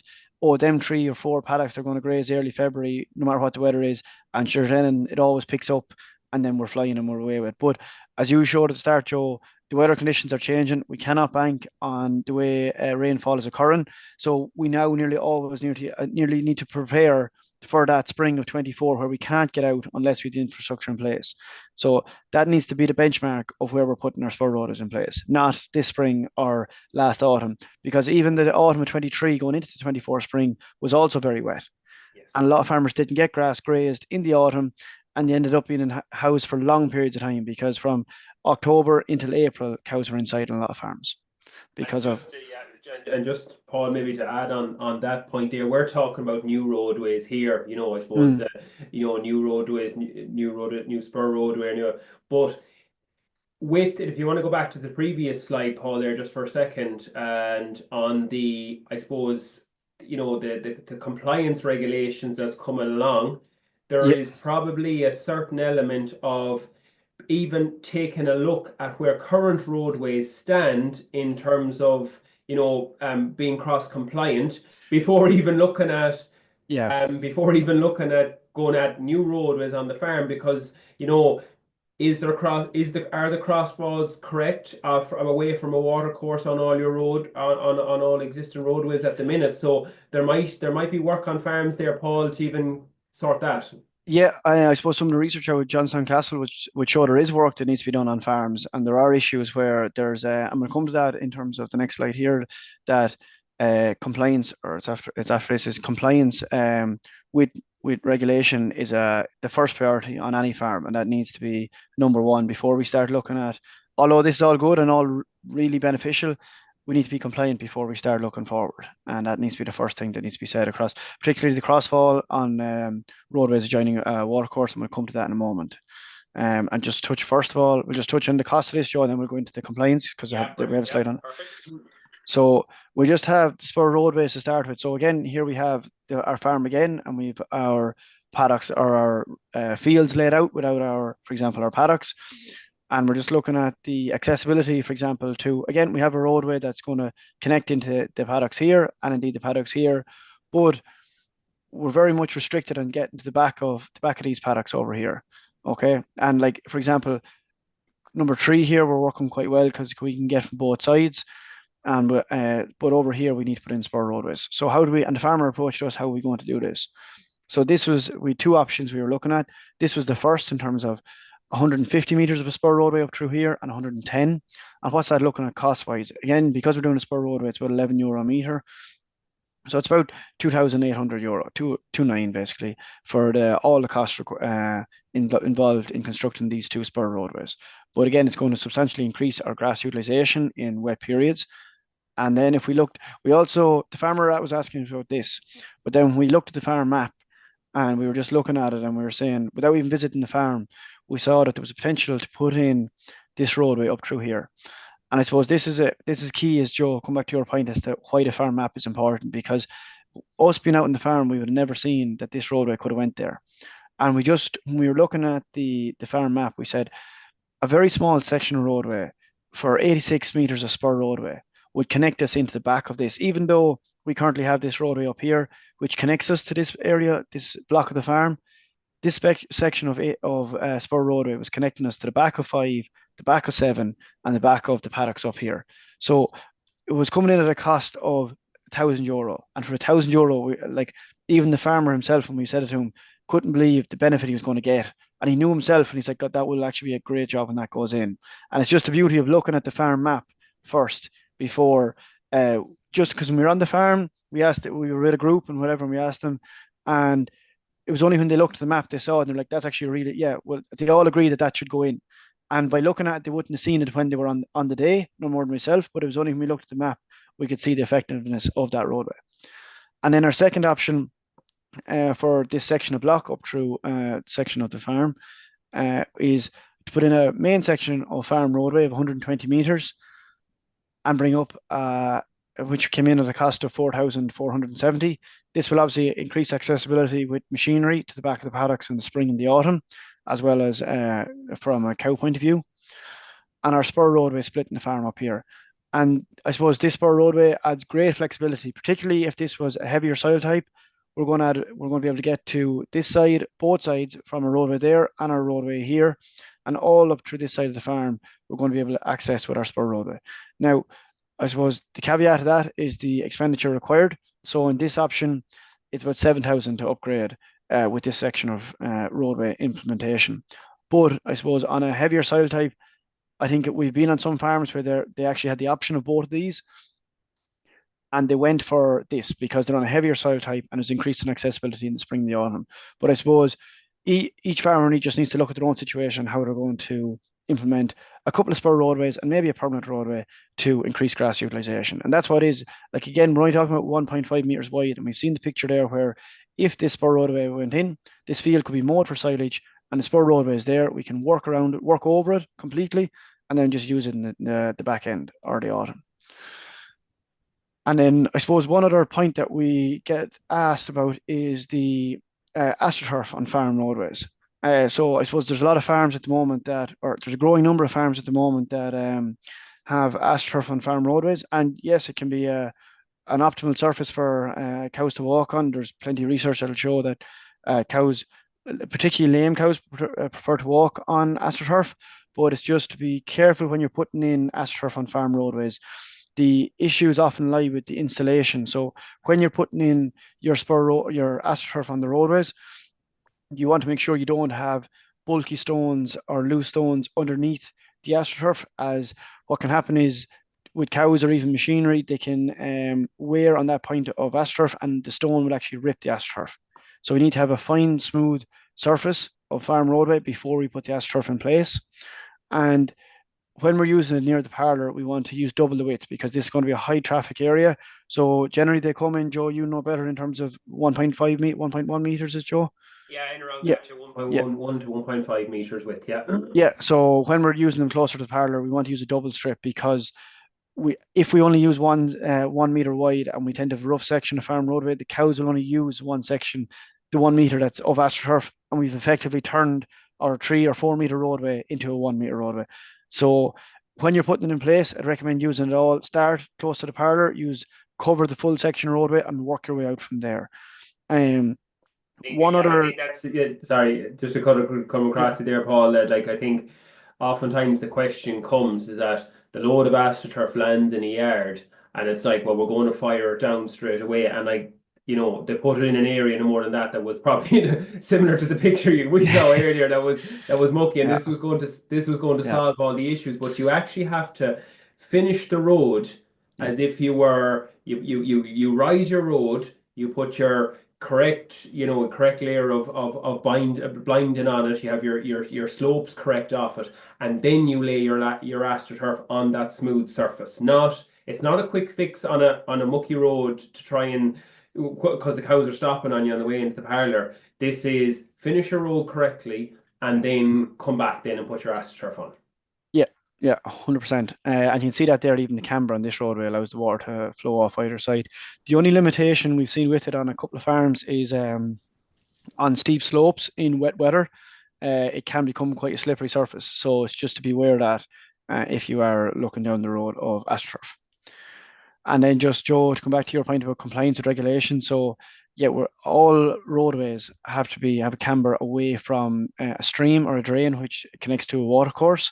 them 3 or 4 paddocks are going to graze early February, no matter what the weather is. And sure, then it always picks up, and then we're flying and we're away with it. But as you showed at the start, Joe, the weather conditions are changing. We cannot bank on the way rainfall is occurring. So we now nearly always nearly need to prepare for that spring of 24, where we can't get out unless we have the infrastructure in place. So that needs to be the benchmark of where we're putting our spur roads in place, not this spring or last autumn, because even the autumn of 23 going into the 24 spring was also very wet. Yes. And a lot of farmers didn't get grass grazed in the autumn, and they ended up being in house for long periods of time, because from October until April, cows were inside on a lot of farms because of And just Paul, maybe to add on that point there, we're talking about new roadways here. I suppose Mm, the new roadways, new spur roadway, anyway. But if you want to go back to the previous slide, Paul, there just for a second, and on the, I suppose, the compliance regulations that's coming along, there yeah, is probably a certain element of even taking a look at where current roadways stand in terms of being cross compliant before even looking at yeah. going at new roadways on the farm, because are the crossfalls correct from away from a water course on all your road on all existing roadways at the minute? So there might be work on farms there, Paul, to even sort that. Yeah, I suppose some of the research out with Johnstown Castle, which show there is work that needs to be done on farms, and there are issues where there's. I'm going to come to that in terms of the next slide here. That compliance, or it's after this, is compliance with regulation is the first priority on any farm, and that needs to be number one before we start looking at. Although this is all good and all really beneficial, we need to be compliant before we start looking forward, and that needs to be the first thing that needs to be said across, particularly the crossfall on roadways adjoining a water course, and we'll come to that in a moment. And just touch first of all, we'll just touch on the cost of this, Joe, and then we'll go into the compliance because Yeah, we have brilliant. a slide Yeah, on it. perfect. So we just have the spur roadways to start with. So again, here we have our farm again, and we've our paddocks or our fields laid out without for example, our paddocks. And we're just looking at the accessibility, for example, to, again, we have a roadway that's going to connect into the paddocks here and indeed the paddocks here, but we're very much restricted on getting to the back of these paddocks over here. Okay. And like, for example, number 3 here, we're working quite well because we can get from both sides. And but over here we need to put in spur roadways. So how do we? And the farmer approached us. How are we going to do this? So we had 2 options we were looking at. This was the first in terms of 150 meters of a spur roadway up through here and 110. And what's that looking at cost wise? Again, because we're doing a spur roadway, it's about €11 a meter. So it's about €2,800, 229 basically, for all the costs involved in constructing these 2 spur roadways. But again, it's going to substantially increase our grass utilization in wet periods. And then if the farmer was asking about this, but then when we looked at the farm map and we were just looking at it and we were saying, without even visiting the farm, we saw that there was a potential to put in this roadway up through here. And I suppose this is key, as Joe, come back to your point as to why the farm map is important, because us being out in the farm, we would have never seen that this roadway could have went there. And when we were looking at the farm map, we said a very small section of roadway for 86 meters of spur roadway would connect us into the back of this, even though we currently have this roadway up here, which connects us to this area, this block of the farm. This section of spur roadway was connecting us to the back of 5, the back of 7, and the back of the paddocks up here. So it was coming in at a cost of €1,000, and for €1,000, like even the farmer himself, when we said it to him, couldn't believe the benefit he was going to get. And he knew himself, and he's like, God, that will actually be a great job when that goes in. And it's just the beauty of looking at the farm map first before, just because when we were on the farm, we were with a group and whatever, and we asked them, and it was only when they looked at the map they saw it, and they're like, that's actually really, yeah, well, they all agree that should go in. And by looking at it, they wouldn't have seen it when they were on the day, no more than myself, but it was only when we looked at the map, we could see the effectiveness of that roadway. And then our second option for this section of block up through section of the farm is to put in a main section of farm roadway of 120 meters and bring up which came in at a cost of 4,470. This will obviously increase accessibility with machinery to the back of the paddocks in the spring and the autumn, as well as from a cow point of view. And our spur roadway splitting the farm up here. And I suppose this spur roadway adds great flexibility, particularly if this was a heavier soil type. We're going to be able to get to this side, both sides, from a roadway there and our roadway here, and all up through this side of the farm, we're going to be able to access with our spur roadway. Now, I suppose the caveat to that is the expenditure required. So in this option, it's about 7,000 to upgrade with this section of roadway implementation. But I suppose on a heavier soil type, I think we've been on some farms where they actually had the option of both of these, and they went for this because they're on a heavier soil type and it's increasing accessibility in the spring and the autumn. But I suppose each farmer just needs to look at their own situation, how they're going to implement a couple of spur roadways and maybe a permanent roadway to increase grass utilization. And that's what it is. Like again, we're only talking about 1.5 meters wide, and we've seen the picture there where if this spur roadway went in, this field could be mowed for silage, and the spur roadway is there. We can work around it, work over it completely, and then just use it in the back end or the autumn. And then I suppose one other point that we get asked about is the astroturf on farm roadways. So I suppose there's a lot of farms at the moment or there's a growing number of farms at the moment that have astroturf on farm roadways. And yes, it can be an optimal surface for cows to walk on. There's plenty of research that'll show that cows, particularly lame cows, prefer to walk on astroturf. But it's just to be careful when you're putting in astroturf on farm roadways. The issues often lie with the installation. So when you're putting in your your astroturf on the roadways, you want to make sure you don't have bulky stones or loose stones underneath the astroturf, as what can happen is with cows or even machinery, they can wear on that point of astroturf and the stone will actually rip the astroturf. So we need to have a fine, smooth surface of farm roadway before we put the astroturf in place. And when we're using it near the parlour, we want to use double the width because this is going to be a high traffic area. So generally they come in, Joe, you know better in terms of 1.5 meter, 1.1 meters is Joe? Yeah, in around Yeah. that, 1.1 to 1.5 meters width. Yeah. Yeah. So when we're using them closer to the parlour, we want to use a double strip because if we only use 1 meter wide and we tend to have a rough section of farm roadway, the cows will only use one section, the 1 meter that's of astroturf, and we've effectively turned our 3 or 4 meter roadway into a 1 meter roadway. So when you're putting it in place, I'd recommend using it all. Start close to the parlour, cover the full section of roadway, and work your way out from there. One Yeah, I other, think that's sorry, just to come yeah, across it there, Paul. That like I think oftentimes the question comes is that the load of astroturf lands in a yard, and it's like, well, we're going to fire it down straight away, and like they put it in an area no more than that was probably similar to the picture we saw earlier that was mucky, and yeah, this was going to yeah, solve all the issues, but you actually have to finish the road yeah, as if you rise your road, you put your correct layer of blinding on it. You have your slopes correct off it, and then you lay your astroturf on that smooth surface. It's not a quick fix on a mucky road to try and because the cows are stopping on you on the way into the parlour. This is finish your road correctly and yeah. then come back then and put your astroturf on. Yeah, yeah, 100%. And you can see that there, even the camber on this roadway allows the water to flow off either side. The only limitation we've seen with it on a couple of farms is on steep slopes in wet weather, it can become quite a slippery surface. So it's just to be aware of that if you are looking down the road of AstroTurf. And then just Joe, to come back to your point about compliance with regulation. So yeah, all roadways have a camber away from a stream or a drain which connects to a watercourse.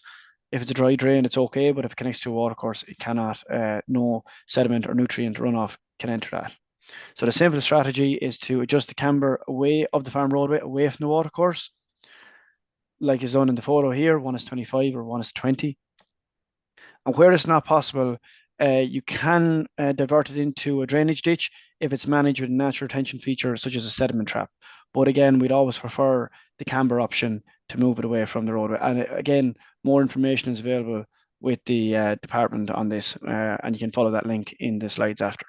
If it's a dry drain, it's okay, but if it connects to a watercourse, it cannot. No sediment or nutrient runoff can enter that. So the simplest strategy is to adjust the camber away of the farm roadway, away from the watercourse, like is done in the photo here. 1:25 or 1:20. And where it's not possible, you can divert it into a drainage ditch if it's managed with a natural retention feature such as a sediment trap. But again, we'd always prefer the camber option to move it away from the roadway. And again, more information is available with the department on this, and you can follow that link in the slides after.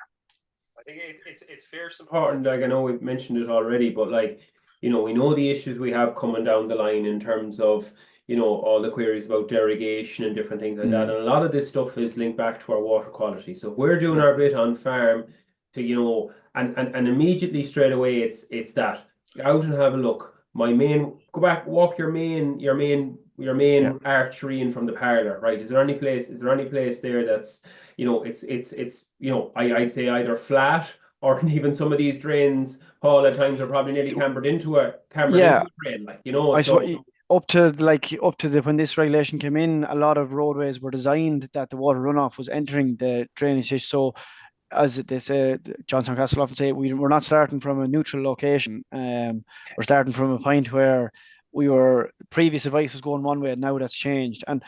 I think it's fierce important. Like I know we've mentioned it already, but like we know the issues we have coming down the line in terms of all the queries about derogation and different things like that, and a lot of this stuff is linked back to our water quality. So if we're doing Yeah, our bit on farm to and immediately straight away it's that go out and have a look. Go back, walk your main yeah. archery in from the parlour, right? Is there any place there that's I'd say either flat or even some of these drains, Paul, at times are probably nearly cambered into Yeah, a drain, I so. suppose up to the when this regulation came in, a lot of roadways were designed that the water runoff was entering the drainage ditch. So as they say, Johnson Castle often say, we're not starting from a neutral location. We're starting from a point where previous advice was going one way, and now that's changed. And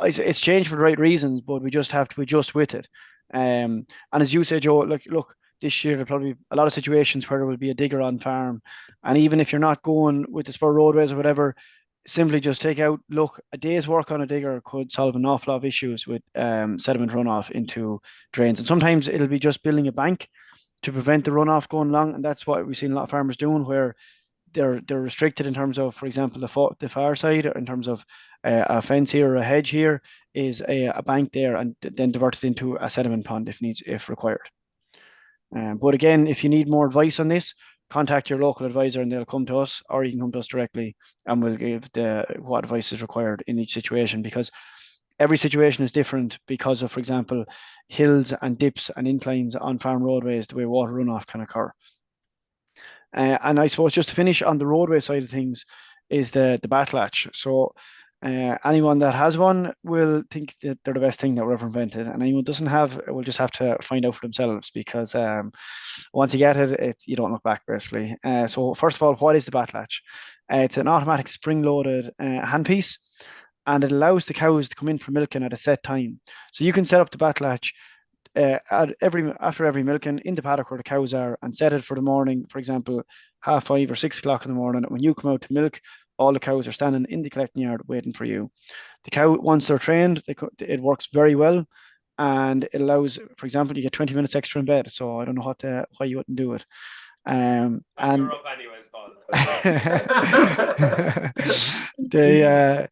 it's changed for the right reasons, but we just have to adjust with it. And as you say, Joe, look, this year there'll probably be a lot of situations where there will be a digger on farm, and even if you're not going with the spur roadways or whatever, simply just take out, look, a day's work on a digger could solve an awful lot of issues with sediment runoff into drains. And sometimes it'll be just building a bank to prevent the runoff going long. And that's what we've seen a lot of farmers doing, where they're restricted in terms of, for example, the far side, in terms of a fence here or a hedge here is a bank there, and then diverted into a sediment pond if required. But again, if you need more advice on this, contact your local advisor and they'll come to us, or you can come to us directly and we'll give what advice is required in each situation, because every situation is different because of, for example, hills and dips and inclines on farm roadways, the way water runoff can occur. And I suppose just to finish on the roadway side of things is the bat latch. So anyone that has one will think that they're the best thing that were ever invented, and anyone who doesn't have will just have to find out for themselves, because once you get it, you don't look back basically. So first of all, what is the bat latch? It's an automatic spring-loaded handpiece, and it allows the cows to come in for milking at a set time. So you can set up the bat latch after every milking in the paddock where the cows are, and set it for the morning, for example, 5:30 or 6 o'clock in the morning. When you come out to milk, all the cows are standing in the collecting yard waiting for you. The cow, once they're trained, it works very well, and it allows, for example, you get 20 minutes extra in bed. So I don't know why you wouldn't do it. And You're up anyways, Paul. the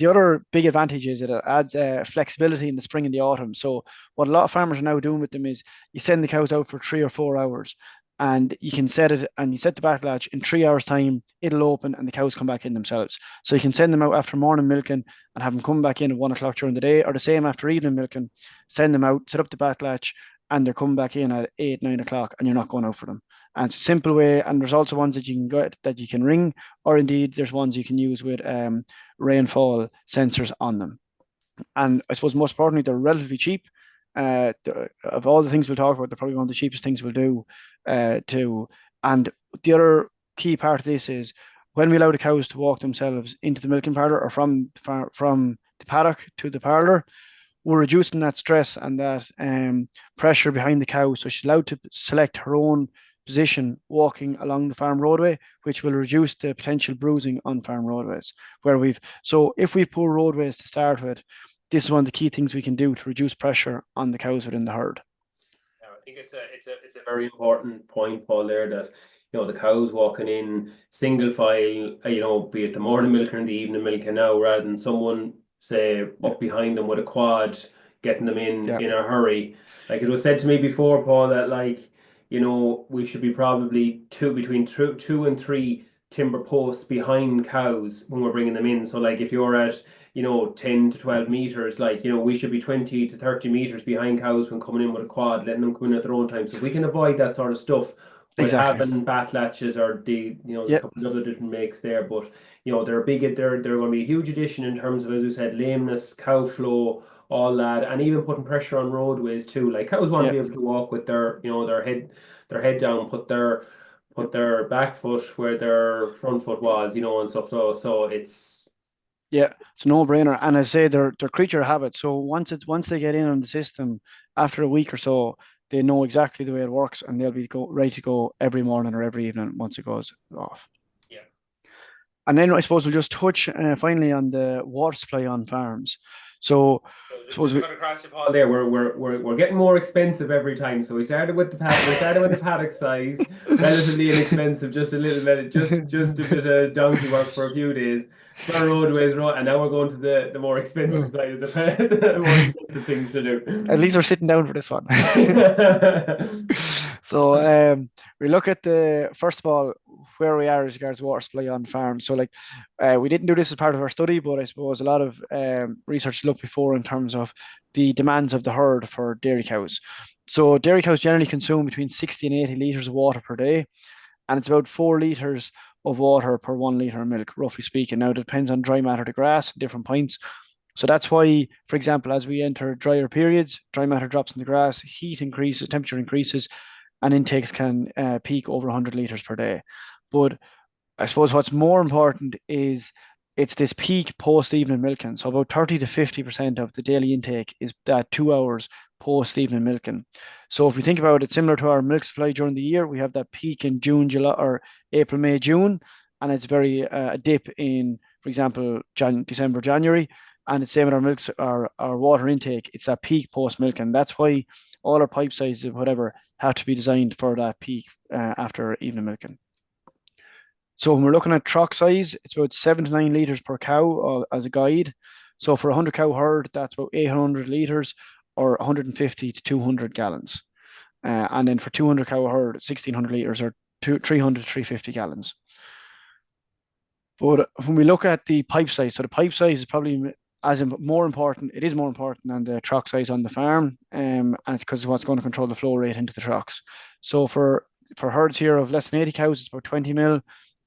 other big advantage is it adds flexibility in the spring and the autumn. So what a lot of farmers are now doing with them is you send the cows out for 3 or 4 hours, and you can set it, and you set the back latch in 3 hours time, it'll open and the cows come back in themselves. So you can send them out after morning milking and have them come back in at 1 o'clock during the day, or the same after evening milking, send them out, set up the back latch, and they're coming back in at 8, 9 o'clock, and you're not going out for them. And it's a simple way. And there's also ones that you can get that you can ring, or indeed there's ones you can use with rainfall sensors on them. And I suppose most importantly, they're relatively cheap. Of all the things we'll talk about, they're probably one of the cheapest things we'll do. And the other key part of this is when we allow the cows to walk themselves into the milking parlour, or from the paddock to the parlour, we're reducing that stress and that pressure behind the cow. So she's allowed to select her own position walking along the farm roadway, which will reduce the potential bruising on farm roadways. So if we poor roadways to start with, this is one of the key things we can do to reduce pressure on the cows within the herd. Yeah, I think it's a very important point, Paul, there, that the cows walking in single file, be it the morning milking or the evening milking now, rather than someone say up behind them with a quad getting them in a hurry. Like it was said to me before, Paul, that we should be probably between two and three timber posts behind cows when we're bringing them in. So like if you're at 10 to 12 meters, we should be 20 to 30 meters behind cows when coming in with a quad, letting them come in at their own time. So we can avoid that sort of stuff with having bat latches, or a couple of other different makes there. But they're going to be a huge addition in terms of, as we said, lameness, cow flow, all that, and even putting pressure on roadways too. Like cows want to be able to walk with their head down, put their back foot where their front foot was, and stuff. So it's a no-brainer. And I say they're creature of habit. So once they get in on the system, after a week or so, they know exactly the way it works, and they'll be ready to go every morning or every evening once it goes off. Yeah. And then I suppose we'll just touch finally on the water supply on farms. So just got across your Paul there. We're getting more expensive every time. So we started with the paddock size, relatively inexpensive, just a little bit, just a bit of donkey work for a few days. Spur roadways, and now we're going to the more expensive side of the more expensive things to do. At least we're sitting down for this one. So we look at first of all, where we are as regards water supply on farms. So we didn't do this as part of our study, but I suppose a lot of research looked before in terms of the demands of the herd for dairy cows. So dairy cows generally consume between 60 and 80 litres of water per day, and it's about 4 litres of water per 1 litre of milk, roughly speaking. Now it depends on dry matter to grass, different points. So that's why, for example, as we enter drier periods, dry matter drops in the grass, heat increases, temperature increases, and intakes can peak over 100 litres per day. But I suppose what's more important is it's this peak post evening milking. So about 30 to 50% of the daily intake is that 2 hours post evening milking. So if we think about it, similar to our milk supply during the year, we have that peak in June, July, or April, May, June, and it's very a dip in, for example, December, January, and it's same with our milks, our water intake. It's that peak post milk, and that's why all our pipe sizes, whatever, have to be designed for that peak after evening milking. So when we're looking at truck size, it's about 7 to 9 litres per cow as a guide. So for a 100 cow herd, that's about 800 litres or 150 to 200 gallons. And then for 200 cow herd, 1600 litres or 300 to 350 gallons. But when we look at the pipe size, so the pipe size is probably more important. It is more important than the truck size on the farm, and it's because of what's going to control the flow rate into the trucks. So for herds here of less than 80 cows, it's about 20 mil,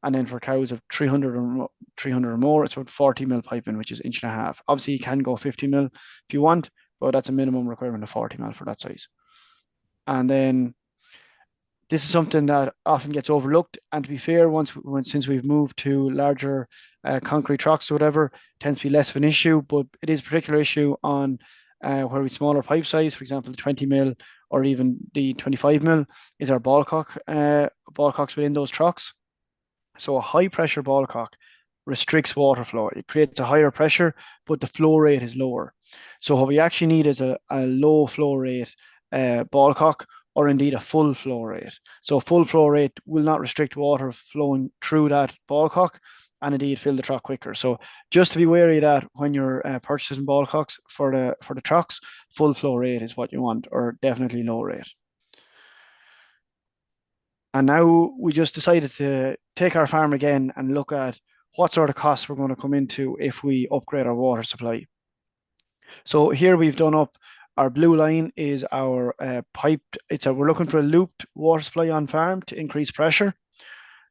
and then for cows of 300 or more, it's about 40 mil piping, which is inch and a half. Obviously, you can go 50 mil if you want, but that's a minimum requirement of 40 mil for that size. And then this is something that often gets overlooked. And to be fair, since we've moved to larger concrete trucks or whatever, it tends to be less of an issue. But it is a particular issue on where we smaller pipe size, for example, the 20 mil or even the 25 mil is our ballcocks within those trucks. So a high pressure ballcock restricts water flow. It creates a higher pressure, but the flow rate is lower. So what we actually need is a low flow rate ballcock, or indeed a full flow rate. So full flow rate will not restrict water flowing through that ballcock and indeed fill the truck quicker. So just to be wary of that when you're purchasing ballcocks for the trucks, full flow rate is what you want, or definitely low rate. And now we just decided to take our farm again and look at what sort of costs we're going to come into if we upgrade our water supply. So here we've done up our blue line is our piped. We're looking for a looped water supply on farm to increase pressure.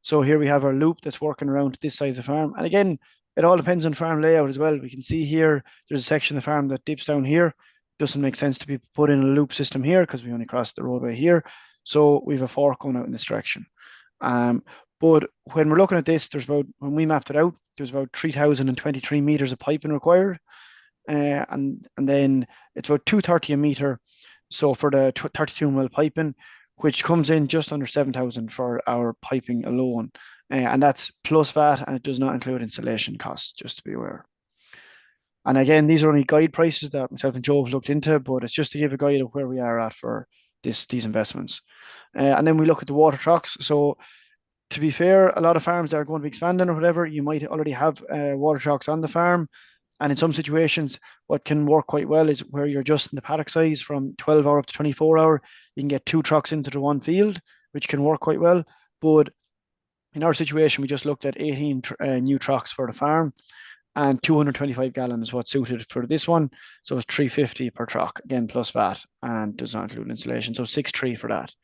So here we have our loop that's working around this side of the farm. And again, it all depends on farm layout as well. We can see here there's a section of the farm that dips down here. Doesn't make sense to be put in a loop system here because we only crossed the roadway here. So we have a fork going out in this direction. But when we're looking at this, when we mapped it out, there's about 3,023 meters of piping required. And then it's about 230 a meter. So for the 32 mil piping, which comes in just under 7,000 for our piping alone. And that's plus VAT, and it does not include installation costs, just to be aware. And again, these are only guide prices that myself and Joe have looked into, but it's just to give a guide of where we are at for these investments. And then we look at the water trucks. So to be fair, a lot of farms that are going to be expanding or whatever, you might already have water trucks on the farm. And in some situations, what can work quite well is where you're adjusting the paddock size from 12 hour up to 24 hour. You can get 2 trucks into the one field, which can work quite well. But in our situation, we just looked at 18 new trucks for the farm, and 225 gallons is what's suited for this one. So it's 350 per truck, again, plus VAT, and does not include installation. So 6.3 for that.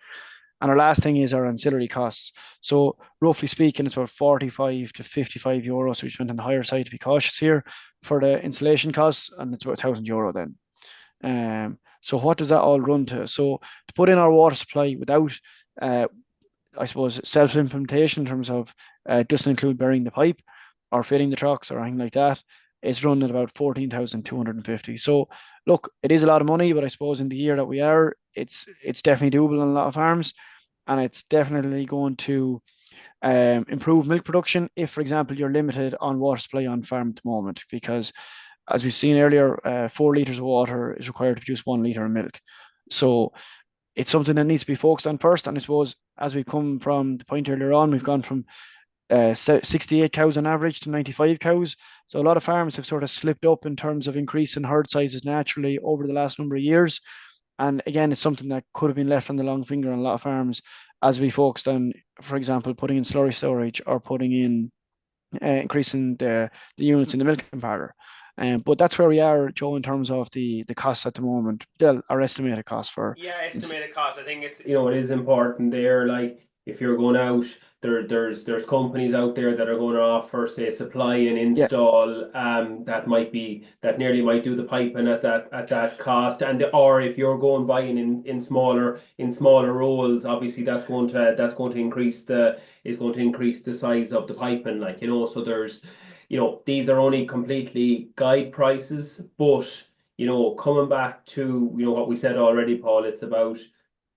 And our last thing is our ancillary costs. So roughly speaking, it's about 45 to 55 euros. So we went on the higher side to be cautious here for the installation costs, and it's about €1,000 then. So what does that all run to? So to put in our water supply without, I suppose, self-implementation in terms of doesn't include burying the pipe or fitting the trucks or anything like that, it's run at about 14,250. So look, it is a lot of money, but I suppose in the year that we are, it's definitely doable on a lot of farms. And it's definitely going to improve milk production if, for example, you're limited on water supply on farm at the moment, because as we've seen earlier, 4 litres of water is required to produce 1 litre of milk. So it's something that needs to be focused on first. And I suppose as we come from the point earlier on, we've gone from 68 cows on average to 95 cows. So a lot of farms have sort of slipped up in terms of increasing herd sizes naturally over the last number of years. And again, it's something that could have been left on the long finger on a lot of farms as we focused on, for example, putting in slurry storage or putting in increasing the units in the milking parlour. But that's where we are, Joe, in terms of the costs at the moment. Our estimated cost for estimated cost. I think it is important there. Like if you're going out, there's companies out there that are going to offer, say, supply and install that nearly might do the piping at that cost, or if you're going buying in smaller rolls, obviously that's going to increase the size of the piping, so there's these are only completely guide prices, but coming back to what we said already, Paul, it's about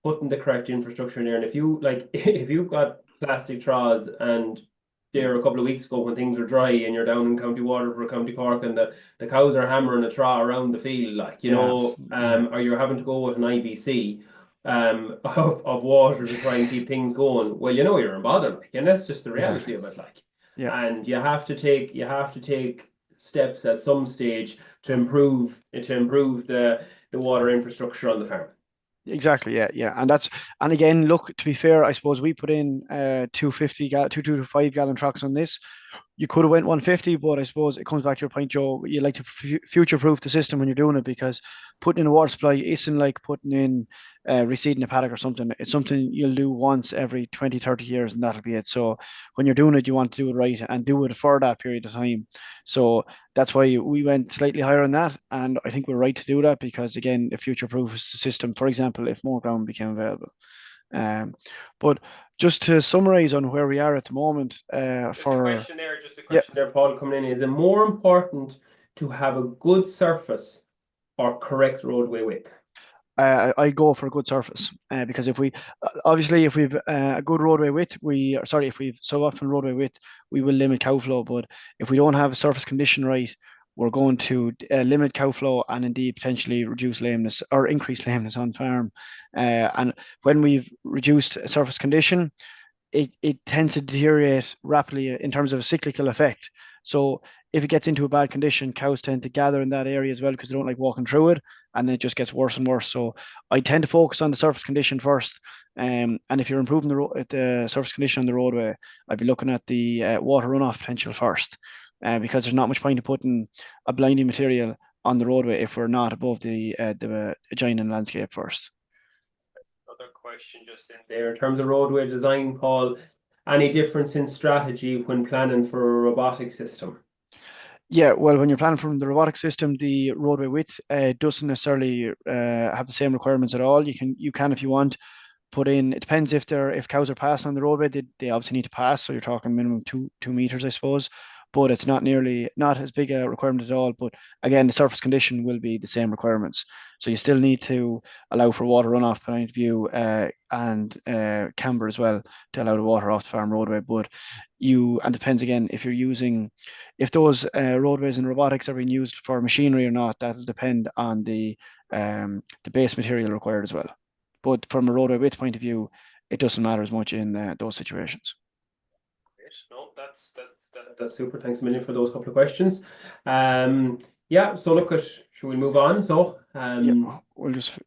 putting the correct infrastructure in there. And if you've got plastic troughs and there a couple of weeks ago when things are dry and you're down in County Waterford or County Cork and the cows are hammering a trough around the field, like, Yeah, yeah, or you're having to go with an IBC of water to try and keep things going, well, you're in bother, like, and that's just the exactly. reality of it, like. Yeah. And you have to take steps at some stage to improve the water infrastructure on the farm. Exactly, yeah, yeah, and again, look, to be fair, I suppose we put in 2 to 5 gallon trucks on this. You could have went 150, but I suppose it comes back to your point, Joe. You like to future proof the system when you're doing it, because putting in a water supply isn't like putting in reseeding a paddock or something. It's something you'll do once every 20, 30 years, and that'll be it. So when you're doing it, you want to do it right and do it for that period of time. So that's why we went slightly higher on that, and I think we're right to do that because again, it future proofs the system. For example, if more ground became available. Um, but just to summarize on where we are at the moment, Just a for question there, just a yeah, question there, Paul, coming in. Is it more important to have a good surface or correct roadway width? I go for a good surface because if we obviously if we've a good roadway width, if we've suboptimal roadway width, we will limit cow flow. But if we don't have a surface condition right, we're going to limit cow flow and indeed potentially reduce lameness or increase lameness on farm. And when we've reduced surface condition, it tends to deteriorate rapidly in terms of a cyclical effect. So if it gets into a bad condition, cows tend to gather in that area as well because they don't like walking through it, and then it just gets worse and worse. So I tend to focus on the surface condition first. And if you're improving the surface condition on the roadway, I'd be looking at the water runoff potential first, because there's not much point in putting a blinding material on the roadway if we're not above the adjoining landscape first. Another question just in there. In terms of roadway design, Paul, any difference in strategy when planning for a robotic system? Yeah, well, when you're planning from the robotic system, the roadway width doesn't necessarily have the same requirements at all. You can if you want put in. It depends if cows are passing on the roadway, they obviously need to pass. So you're talking minimum two meters, I suppose. But it's not as big a requirement at all. But again, the surface condition will be the same requirements. So you still need to allow for water runoff point of view and camber as well to allow the water off the farm roadway. But and depends again if those roadways and robotics are being used for machinery or not. That'll depend on the base material required as well. But from a roadway width point of view, it doesn't matter as much in those situations. Great. No, that's super. Thanks a million for those couple of questions. Yeah, so look at, should we move on? So, Yeah, we'll just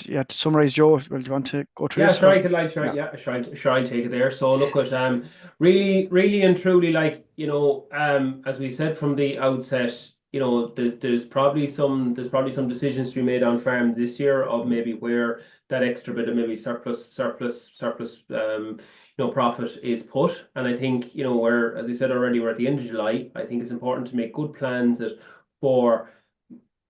yeah, to summarize, Joe, do you want to go through yeah, this sure, or I could like, sure, yeah, yeah, sure, I'll take it there. So look at really, really and truly, like, as we said from the outset, there's probably some decisions to be made on farm this year of maybe where that extra bit of maybe surplus profit is put. And I think, as we said already, we're at the end of July. I think it's important to make good plans for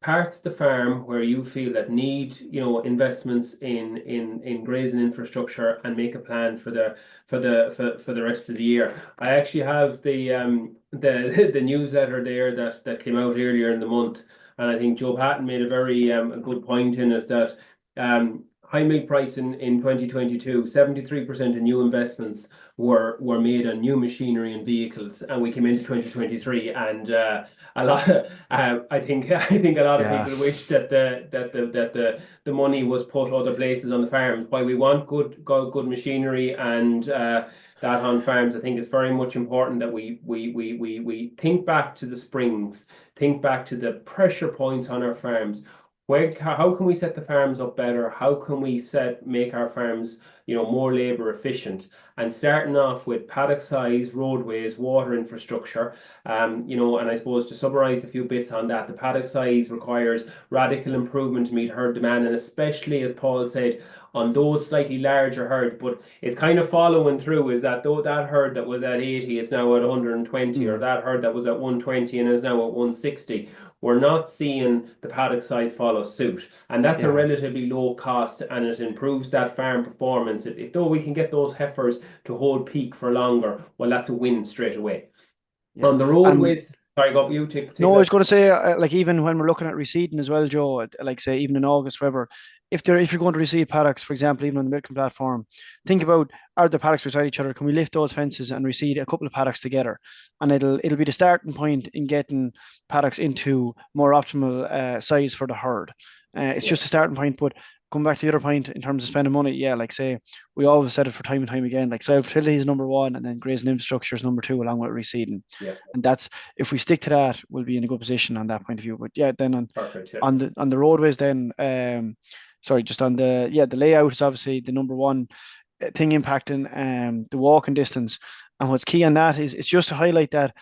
parts of the farm where you feel that need investments in grazing infrastructure, and make a plan for the rest of the year. I actually have the newsletter there that came out earlier in the month, and I think Joe Patton made a good point in it that high milk price in 2022, 73% of new investments were made on new machinery and vehicles, and we came into 2023, and a lot. I think a lot of yeah, people wish that the money was put other places on the farms. Why we want good machinery and that on farms, I think it's very much important that we think back to the springs, think back to the pressure points on our farms. How can we set the farms up better? How can we make our farms more labor efficient? And starting off with paddock size, roadways, water infrastructure, and I suppose to summarize a few bits on that, the paddock size requires radical improvement to meet herd demand, and especially, as Paul said, on those slightly larger herds. But it's kind of following through is that though that herd that was at 80 is now at 120, or mm, that herd that was at 120 and is now at 160, we're not seeing the paddock size follow suit. And that's a yeah, relatively low cost, and it improves that farm performance. If though we can get those heifers to hold peak for longer, well, that's a win straight away. yeah. On the And roadways, sorry, go you take no, I that. was going to say, like even when we're looking at reseeding as well, Joe, like say even in August, whatever, if you're going to receive paddocks, for example, even on the milking platform, think about, are the paddocks beside each other? Can we lift those fences and reseed a couple of paddocks together? And it'll be the starting point in getting paddocks into more optimal size for the herd. It's Yeah. just a starting point, but come back to the other point in terms of spending money, yeah, like say we always said it for time and time again, like soil fertility is number one, and then grazing infrastructure is number two, along with reseeding. Yeah. And that's, if we stick to that, we'll be in a good position on that point of view. But yeah, then Perfect. Yeah. on the roadways, then sorry, just on the layout is obviously the number one thing impacting the walking distance. And what's key on that is it's just to highlight that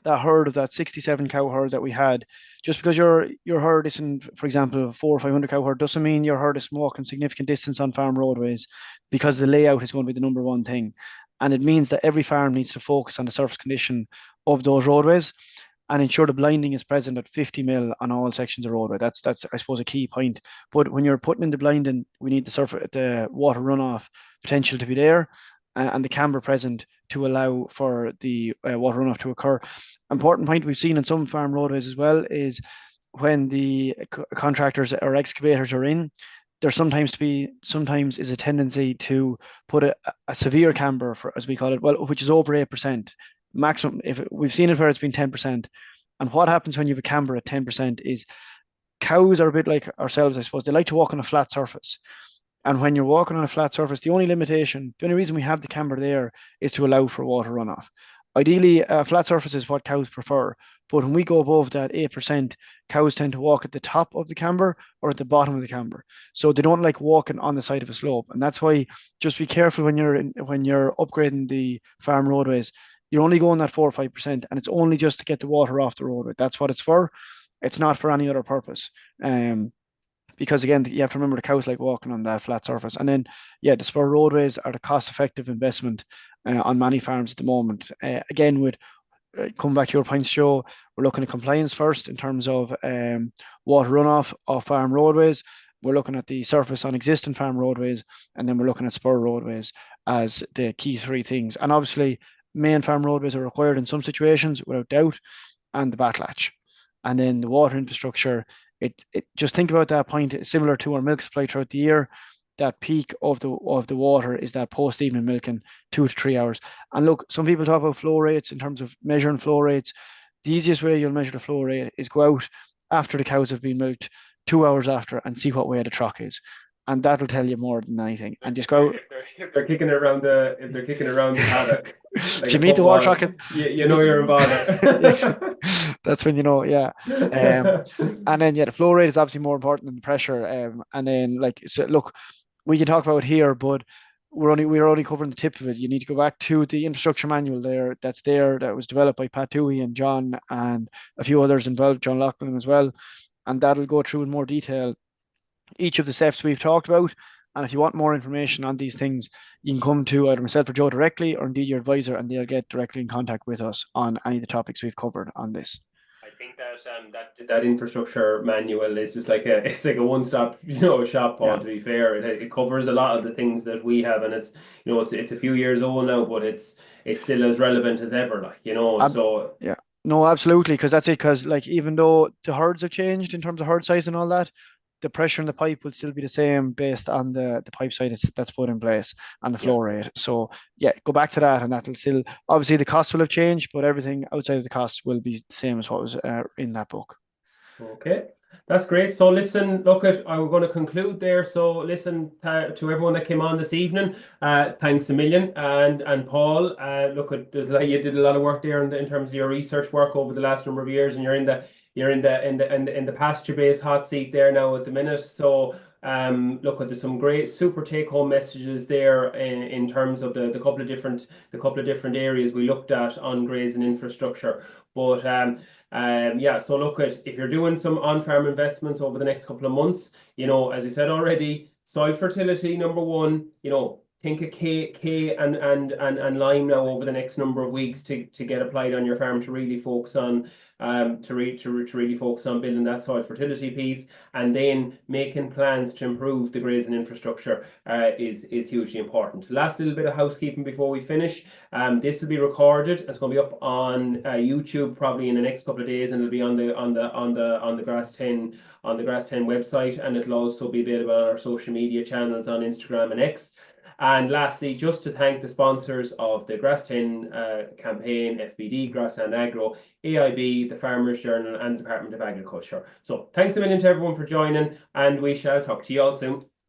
herd of that 67 cow herd that we had. Just because your herd isn't, for example, 400 or 500 cow herd, doesn't mean your herd is walking significant distance on farm roadways, because the layout is going to be the number one thing. And it means that every farm needs to focus on the surface condition of those roadways and ensure the blinding is present at 50 mil on all sections of roadway. That's I suppose a key point. But when you're putting in the blinding, we need the water runoff potential to be there, and the camber present to allow for the water runoff to occur. Important point we've seen in some farm roadways as well is when the contractors or excavators are in, there sometimes is a tendency to put a severe camber, for, as we call it, well, which is over 8%. Maximum, if we've seen it where it's been 10%. And what happens when you have a camber at 10% is cows are a bit like ourselves, I suppose. They like to walk on a flat surface. And when you're walking on a flat surface, the only reason we have the camber there is to allow for water runoff. Ideally, a flat surface is what cows prefer. But when we go above that 8%, cows tend to walk at the top of the camber or at the bottom of the camber. So they don't like walking on the side of a slope. And that's why just be careful when you're upgrading the farm roadways. You're only going that 4 or 5%, and it's only just to get the water off the roadway. That's what it's for. It's not for any other purpose. Because again, you have to remember the cows like walking on that flat surface. And then, yeah, the spur roadways are the cost-effective investment on many farms at the moment. Again, with come back to your points, Joe, we're looking at compliance first in terms of water runoff off farm roadways. We're looking at the surface on existing farm roadways, and then we're looking at spur roadways as the key three things. And obviously, main farm roadways are required in some situations, without doubt, and the backlatch. And then the water infrastructure, it just think about that point, similar to our milk supply throughout the year. That peak of the water is that post evening milking, 2 to 3 hours. And look, some people talk about flow rates in terms of measuring flow rates. The easiest way you'll measure the flow rate is go out after the cows have been milked, 2 hours after, and see what way the trough is. And that'll tell you more than anything. And just go out. If they're kicking around the paddock like If a you meet the water football, trough, you know you're in bother. that's when you know, yeah. And then yeah, the flow rate is obviously more important than the pressure. And then like, so look, we can talk about it here, but we're only covering the tip of it. You need to go back to the infrastructure manual that was developed by Pat Toohey and John and a few others involved, John Loughlin as well, and that'll go through in more detail each of the steps we've talked about. And if you want more information on these things, you can come to either myself or Joe directly, or indeed your advisor, and they'll get directly in contact with us on any of the topics we've covered on this. I think that infrastructure manual is just like a one-stop shop, Paul. Yeah. To be fair, it covers a lot of the things that we have, and it's a few years old now, but it's still as relevant as ever. So Yeah. No, absolutely, because that's it. Because like even though the herds have changed in terms of herd size and all that, the pressure in the pipe will still be the same based on the pipe size that's put in place and the yeah. flow rate. So yeah, go back to that, and that'll still, obviously the cost will have changed, but everything outside of the cost will be the same as what was in that book. Okay, that's great. So listen, I'm going to conclude there. So listen to everyone that came on this evening. Thanks a million, and Paul. You did a lot of work there in terms of your research work over the last number of years, and you're in the pasture-based hot seat there now at the minute. So there's some great super take-home messages there in terms of the couple of different areas we looked at on grazing infrastructure. But so if you're doing some on-farm investments over the next couple of months, as we said already, soil fertility number one, think of K and lime now over the next number of weeks to get applied on your farm to really focus on really focus on building that soil fertility piece, and then making plans to improve the grazing infrastructure is hugely important. Last little bit of housekeeping before we finish. This will be recorded. It's going to be up on YouTube probably in the next couple of days, and it'll be on the Grass10 website, and it'll also be available on our social media channels on Instagram and X. And lastly, just to thank the sponsors of the Grass10 campaign, FBD, Grassland Agro, AIB, the Farmers Journal, and Department of Agriculture. So thanks a million to everyone for joining, and we shall talk to you all soon.